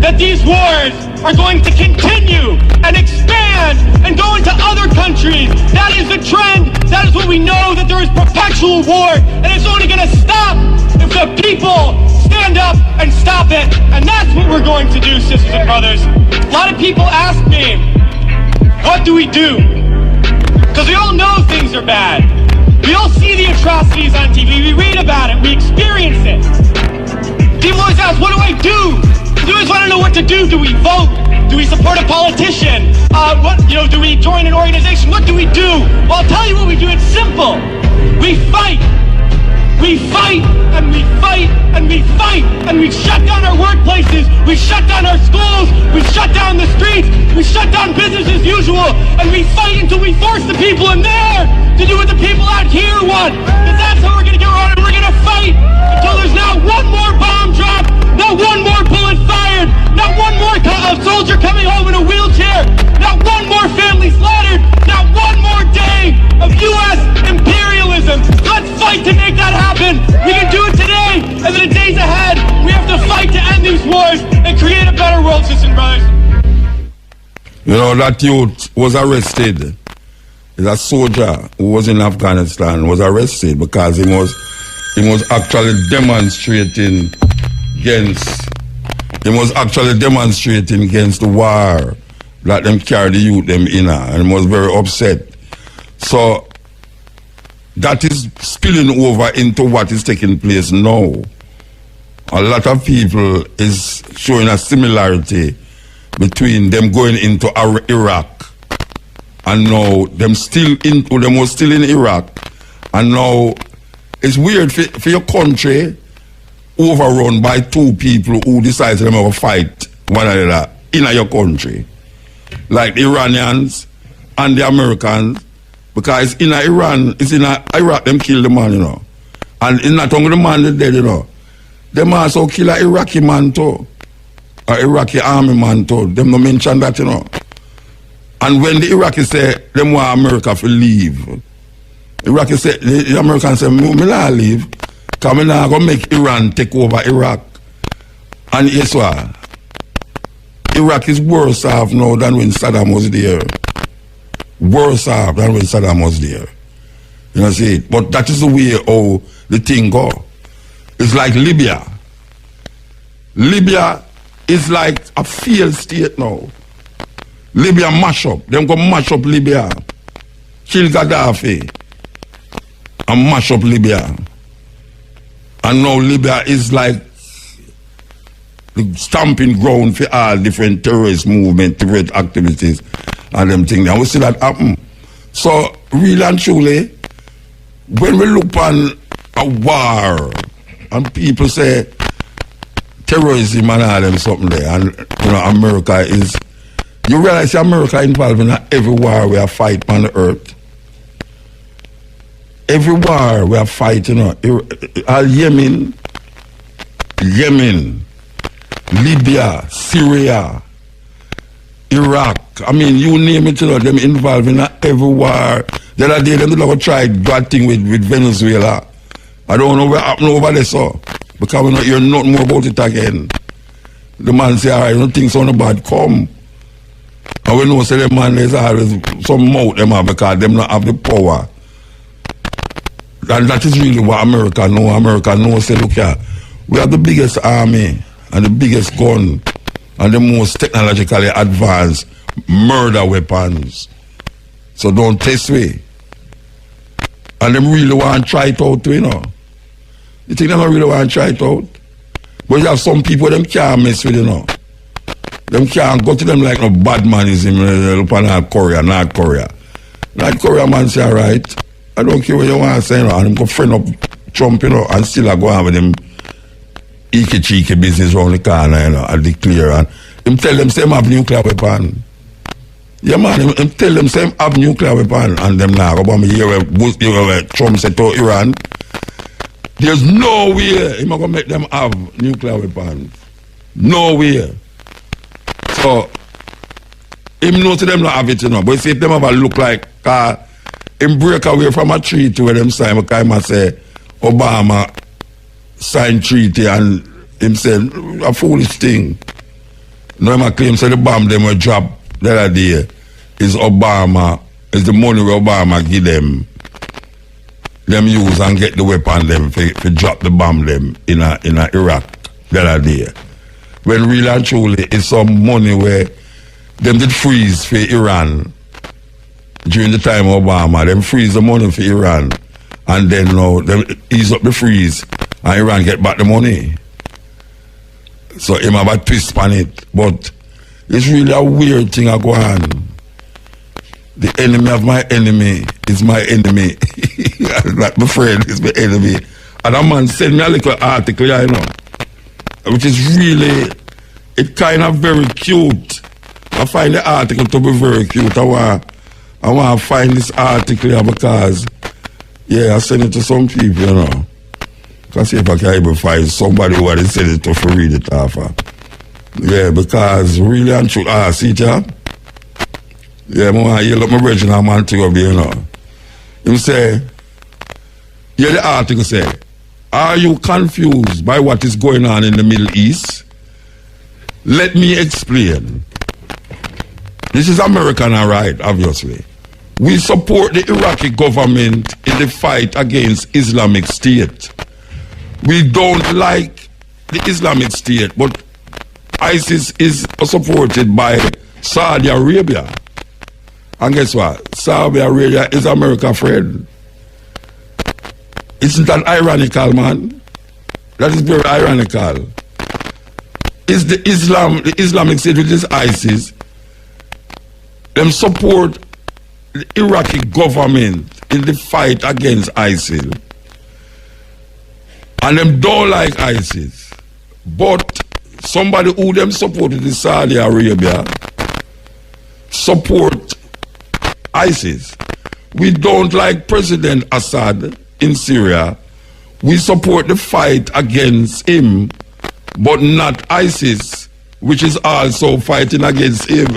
that these wars are going to continue and expand and go into other countries. That is the trend. That is what we know, that there is perpetual war, and it's only going to stop if the people stand up and stop it. And that's what we're going to do, sisters and brothers. A lot of people ask me, what do we do? Because we all know things are bad. We all see the atrocities on TV. We read about it. We experience it. People always ask, what do I do? You always want to know what to do. Do we vote? Do we support a politician? Do we join an organization? What do we do? Well, I'll tell you what we do. It's simple. We fight. We fight, and we fight, and we fight, and we shut down our workplaces, we shut down our schools, we shut down the streets, we shut down business as usual, and we fight until we force the people in there to do what the people out here want. Because that's how we're going to get around, and we're going to fight until there's not one more bomb drop, not one more bullet fired, not one more soldier coming home in a wheelchair, not one more family slaughtered, not one more day of U.S. imperialism. Let's fight to make that happen. We can do it today, and in the days ahead, we have to fight to end these wars and create a better world, sisters and brothers. You know, that youth was arrested. Is a soldier who was in Afghanistan was arrested because he was actually demonstrating against the war that them carry the youth them in, and he was very upset. So that is spilling over into what is taking place now. A lot of people is showing a similarity between them going into Iraq and now them was still in Iraq, and now it's weird for your country overrun by two people who decide to have a fight one another in your country, like the Iranians and the Americans, because it's in Iran, it's in Iraq them kill the man, you know, and it's not only the man that dead, you know, them also kill an Iraqi man too, an Iraqi army man too. Them no mention that, you know. And when the Iraqis say them want America to leave, the Iraqis say, the Americans say, me not leave, because we not going to make Iran take over Iraq. And guess what? Iraq is worse off now than when Saddam was there. Worse off than when Saddam was there. You know, see? But that is the way how the thing go. It's like Libya. Libya is like a failed state now. Libya mash up. Them go mash up Libya. Kill Gaddafi. And mash up Libya. And now Libya is like the stamping ground for all different terrorist movements, different activities, and them things. And we see that happen. So, really and truly, when we look on a war, and people say terrorism and all them something there, and you know, America is, you realize America involved in every war we are fight on the earth. Every war we are fighting, you know, Yemen, Libya, Syria, Iraq. I mean, you name it, you know, them involved in every war. The other day, them did try that thing with Venezuela. I don't know what happened over there, so. Because we don't hear nothing more about it again. The man say, all right, don't think something bad come. And we know, say, the man, there's always some mouth them have because them not have the power. And that is really what America know. America knows, say, look here, we have the biggest army and the biggest gun and the most technologically advanced murder weapons. So don't test me. And them really want to try it out too, you know. You think they don't really want to try it out? But you have some people them can't mess with, you know. Them can't go to them like no bad man is in North Korea. North Korea man say, all right, I don't care what you want to say, you know, and them go friend up Trump, you know, and still go on with them cheeky business around the corner, you know, and declare. And him tell them same have nuclear weapon. Yeah, man, him tell them same have nuclear weapon, and them now go me here where Trump said to Iran, there's no way he's going to make them have nuclear weapons. No way. So, him know to them not have it, you know. But see if them have a look like, him break away from a treaty where them sign, because him say, Obama signed treaty, and him say, a foolish thing. No, him claim, say the bomb them will drop the other day is Obama, is the money where Obama give them use and get the weapon them for drop the bomb them in Iraq the other day. When really and truly it's some money where them did freeze for Iran during the time of Obama. Them freeze the money for Iran, and then now them ease up the freeze and Iran get back the money. So him have a twist on it. But it's really a weird thing I go on. The enemy of my enemy is my enemy. Like my friend is my enemy. And a man sent me a little article, you know, which is really, it kind of very cute. I find the article to be very cute. I want to find this article here because, yeah, I send it to some people, you know. Because see if I can even find somebody who has sent it to for read it off. Yeah, because really and true, see ya? Yeah, I want to yell up my original man to go, you know. He say, yeah, the article say, are you confused by what is going on in the Middle East? Let me explain. This is American, all right, obviously. We support the Iraqi government in the fight against Islamic State. We don't like the Islamic State, but ISIS is supported by Saudi Arabia. And guess what? Saudi Arabia is America's friend. Isn't that ironical, man? That is very ironical. Is the Islamic State, which is ISIS, them support the Iraqi government in the fight against ISIL. And them don't like ISIS. But somebody who them supported in Saudi Arabia support ISIS. We don't like President Assad in Syria. We support the fight against him, but not ISIS, which is also fighting against him.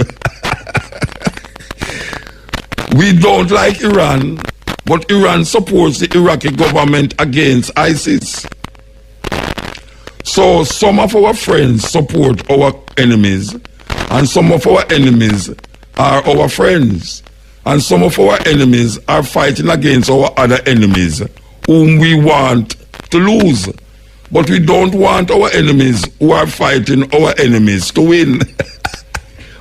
We don't like Iran, but Iran supports the Iraqi government against ISIS. So some of our friends support our enemies, and some of our enemies are our friends. And some of our enemies are fighting against our other enemies, whom we want to lose. But we don't want our enemies who are fighting our enemies to win.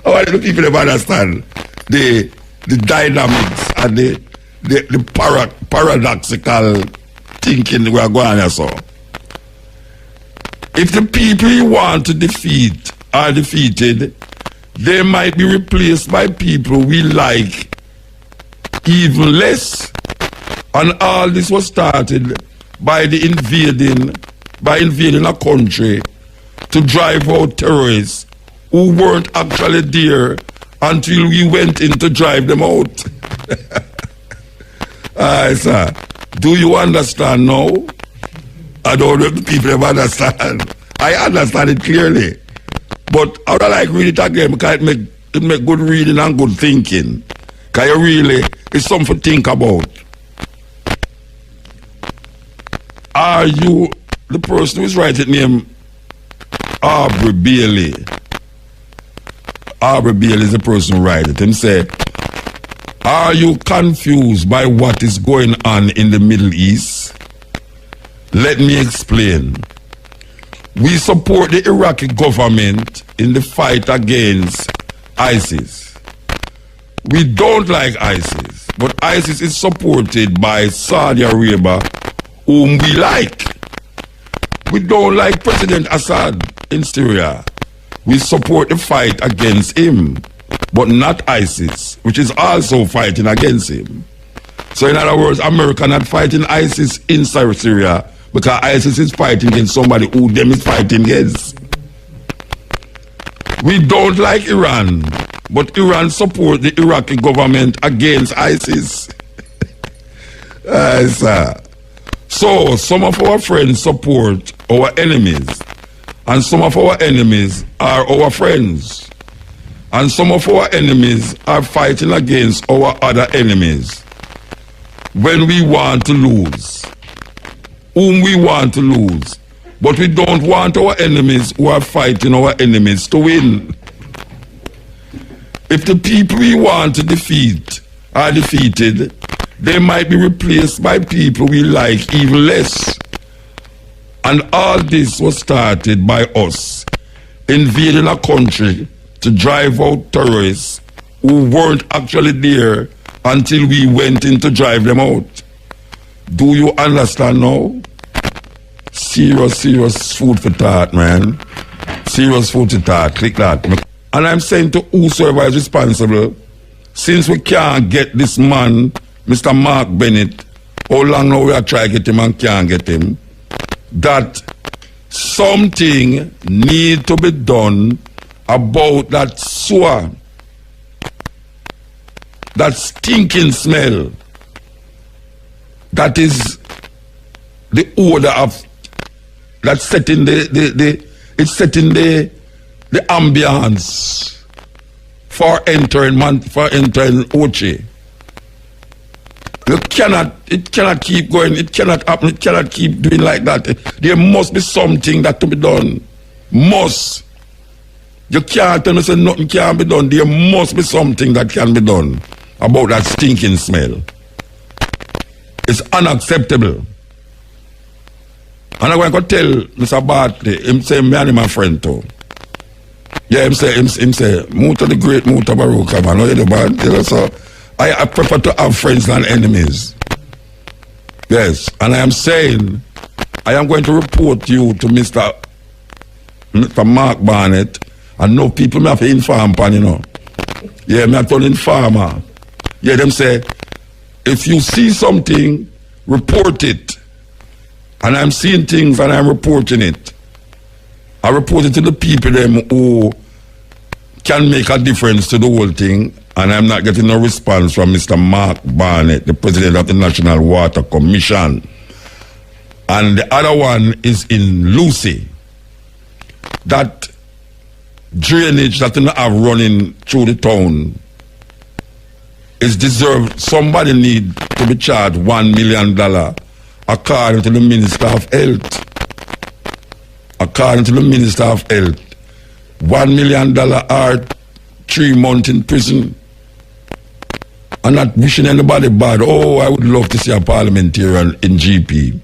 How do people ever understand the dynamics and the paradoxical thinking we are going on? So, if the people you want to defeat are defeated, they might be replaced by people we like even less. And all this was started by invading a country to drive out terrorists who weren't actually there until we went in to drive them out. Sir, do you understand now? I don't know if the people ever understand. I understand it clearly. But I would like read it again because it make good reading and good thinking. Because you really, it's something to think about. Are you the person who is writing name Aubrey Bailey? Aubrey Bailey is the person who writes it. Him say, are you confused by what is going on in the Middle East? Let me explain. We support the Iraqi government in the fight against ISIS. We don't like ISIS, but ISIS is supported by Saudi Arabia, whom we like. We don't like President Assad in Syria. We support the fight against him, but not ISIS, which is also fighting against him. So in other words, America not fighting ISIS inside Syria because ISIS is fighting against somebody who them is fighting against. We don't like Iran, but Iran support the Iraqi government against ISIS. Sir. So some of our friends support our enemies, and some of our enemies are our friends, and some of our enemies are fighting against our other enemies. When we want to lose, whom we want to lose, but we don't want our enemies who are fighting our enemies to win. If the people we want to defeat are defeated, they might be replaced by people we like even less. And all this was started by us invading a country to drive out terrorists who weren't actually there until we went in to drive them out. Do you understand now? Serious food for thought, man. Serious food for thought. Click that. And I'm saying to whosoever is responsible, since we can't get this man, Mr. Mark Bennett, how long now we are trying to get him and can't get him, that something need to be done about that sewer, that stinking smell, that is the odor of, that's setting it's setting the ambience for entering Ochi. It cannot keep going, it cannot happen, it cannot keep doing like that. There must be something that to be done. Must. You can't tell me say nothing can be done. There must be something that can be done about that stinking smell. It's unacceptable. And I'm going to tell Mr. Bartley, him say me and my friend too. Yeah, him say, Muta the great Mutabaruka, man. You know, so I prefer to have friends than enemies. Yes, and I am saying, I am going to report you to Mr. Mark Barnett, and no people may have to inform upon, you know. Yeah, me have to informer. Yeah, them say, if you see something, report it. And I'm seeing things and I'm reporting it. I report it to the people them who can make a difference to the whole thing, and I'm not getting no response from Mr. Mark Barnett, the president of the National Water Commission. And the other one is in Lucy. That drainage that you have running through the town is deserved. Somebody need to be charged $1 million according to the Minister of Health. According to the Minister of Health. $1 million or 3 months in prison. I'm not wishing anybody bad. Oh, I would love to see a parliamentarian in GP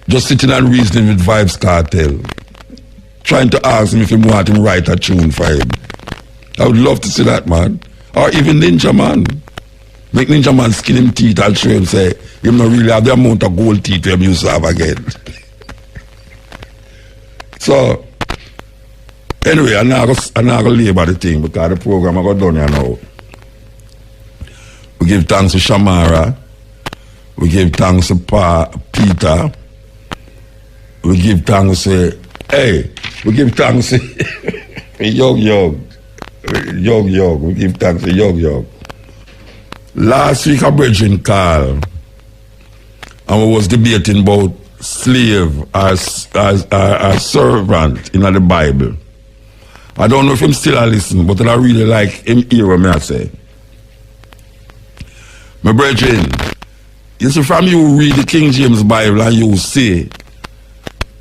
just sitting and reasoning with Vibes Cartel, trying to ask him if he want him write a tune for him. I would love to see that, man. Or even Ninja Man. Make Ninja Man skin him teeth and show him say, him not really have the amount of gold teeth him used to have again. So, anyway, I'm not going to labor the thing because the program I got done here now. We give thanks to Shamara. We give thanks to Peter. We give thanks to, we give thanks to Young. We give thanks to Young. Last week a brethren called and we was debating about slave as servant in the Bible. I don't know if him still a listen, but I really like him hear what I say. My brethren, you see from you read the King James Bible and you see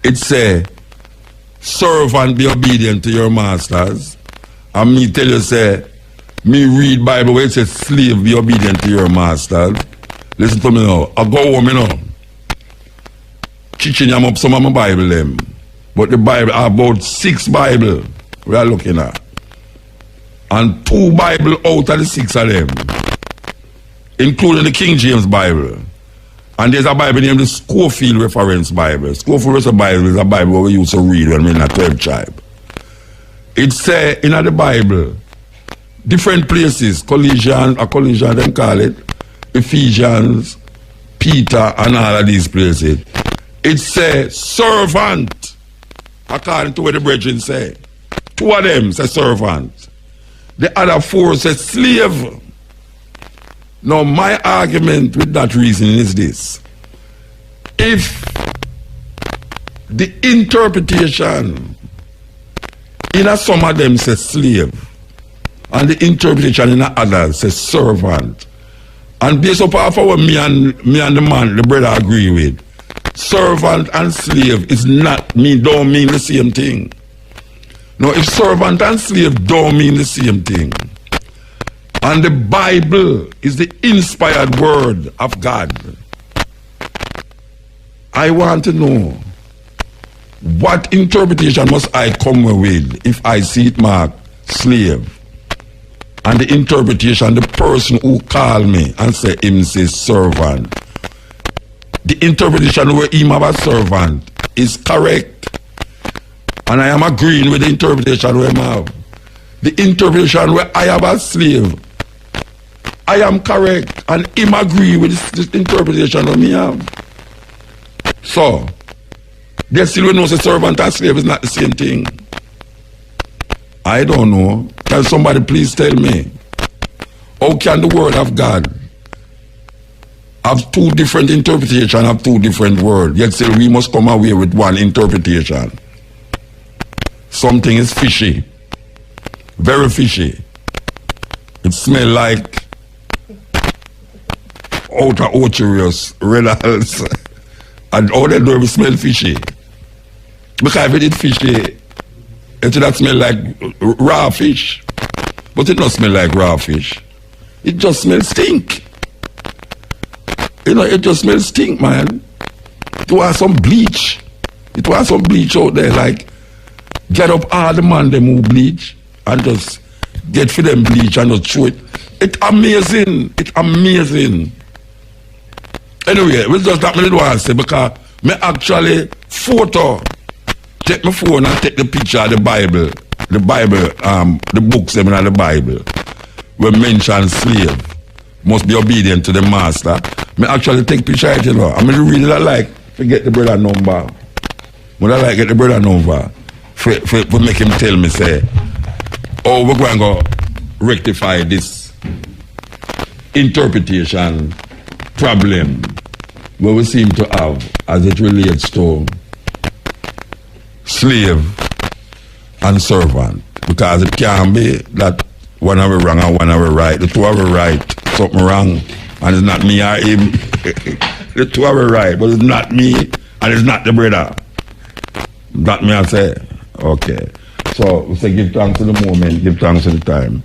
it say, servant be obedient to your masters. And me tell you say, me read Bible where it says slave be obedient to your masters. Listen to me now. I go home, you know. Teaching them up some of my Bible them. But the Bible are about 6 Bible we are looking at. And 2 Bible out of the 6 of them, including the King James Bible. And there's a Bible named the Schofield Reference Bible. Schofield Reference Bible is a Bible we used to read when we're in a 12th tribe. It say in the Bible, different places, Colossians, they call it, Ephesians, Peter, and all of these places. It say servant, according to what the brethren say. 2 of them say servant. The other 4 say slave. Now, my argument with that reasoning is this. If the interpretation in some of them says slave, and the interpretation in others says servant, and based upon what me and the man, the brother, agree with, servant and slave is not don't mean the same thing. Now, if servant and slave don't mean the same thing, and the Bible is the inspired word of God, I want to know, what interpretation must I come with if I see it marked slave? And the interpretation, the person who called me and say him says servant, the interpretation where him have a servant is correct. And I am agreeing with the interpretation where him have. The interpretation where I have a slave, I am correct, and him agree with this interpretation of me have. So, they still know the servant and slave is not the same thing. I don't know. Can somebody please tell me? How can the word of God have 2 different interpretations, have 2 different words, yet still we must come away with one interpretation? Something is fishy. Very fishy. It smells like outer orchards, redals, and all they do is smell fishy. Because if it is fishy, it does smell like raw fish. But it don't smell like raw fish. It just smells stink. You know, it just smells stink, man. It was some bleach. It was some bleach out there, like, get up all the man them who bleach and just get for them bleach and just throw it. It's amazing. It's amazing. Anyway, we just that me did want to say because me actually take my phone and take the picture of the Bible, the books them in the Bible, where mention slave must be obedient to the master. Me actually take picture of it, you know. I mean, really like to get the brother number. When I like get the brother number, for make him tell me say, oh, we're going to rectify this interpretation problem where we seem to have as it relates to slave and servant, because it can be that one of it wrong and one of it right. The two of it right, something wrong, and it's not me or him. The two of it right, but it's not me and it's not the brother. That me I say, okay. So we say give thanks to the moment, give thanks to the time.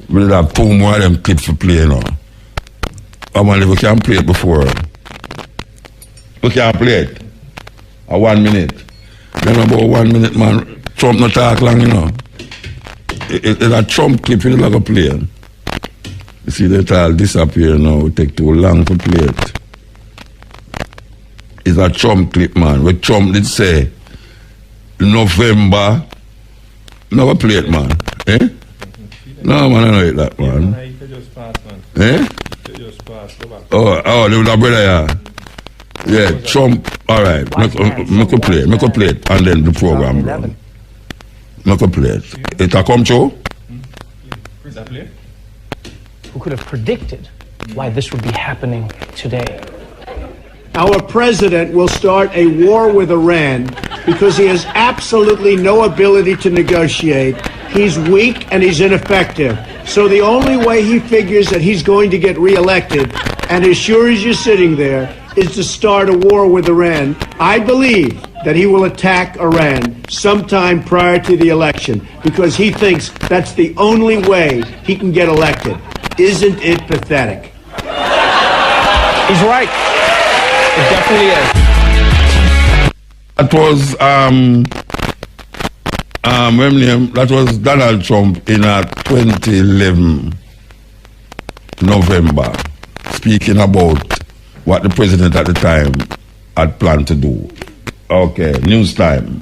We'll have 2 more of them clips for play now. I wonder if we can play it before. We can play it. 1 minute. Then about 1 minute, man. Trump not talk long, you know. It's a Trump clip, you know, like a play. You see, that all disappear now. It take too long to play it. It's a Trump clip, man. Where Trump did say, November. Never play it, man. Eh? No, man, I know it, that, man. Eh? Oh, there was a brother, yeah. Yeah, Trump, all right. Make a play it, and then the program, bro. Make a play it. It a come true? Who could have predicted why this would be happening today? Our president will start a war with Iran because he has absolutely no ability to negotiate. He's weak and he's ineffective. So the only way he figures that he's going to get reelected, and as sure as you're sitting there, is to start a war with Iran. I believe that he will attack Iran sometime prior to the election because he thinks that's the only way he can get elected. Isn't it pathetic? He's right. It definitely is. That was that was Donald Trump in 2011 November, speaking about what the president at the time had planned to do. Okay, news time.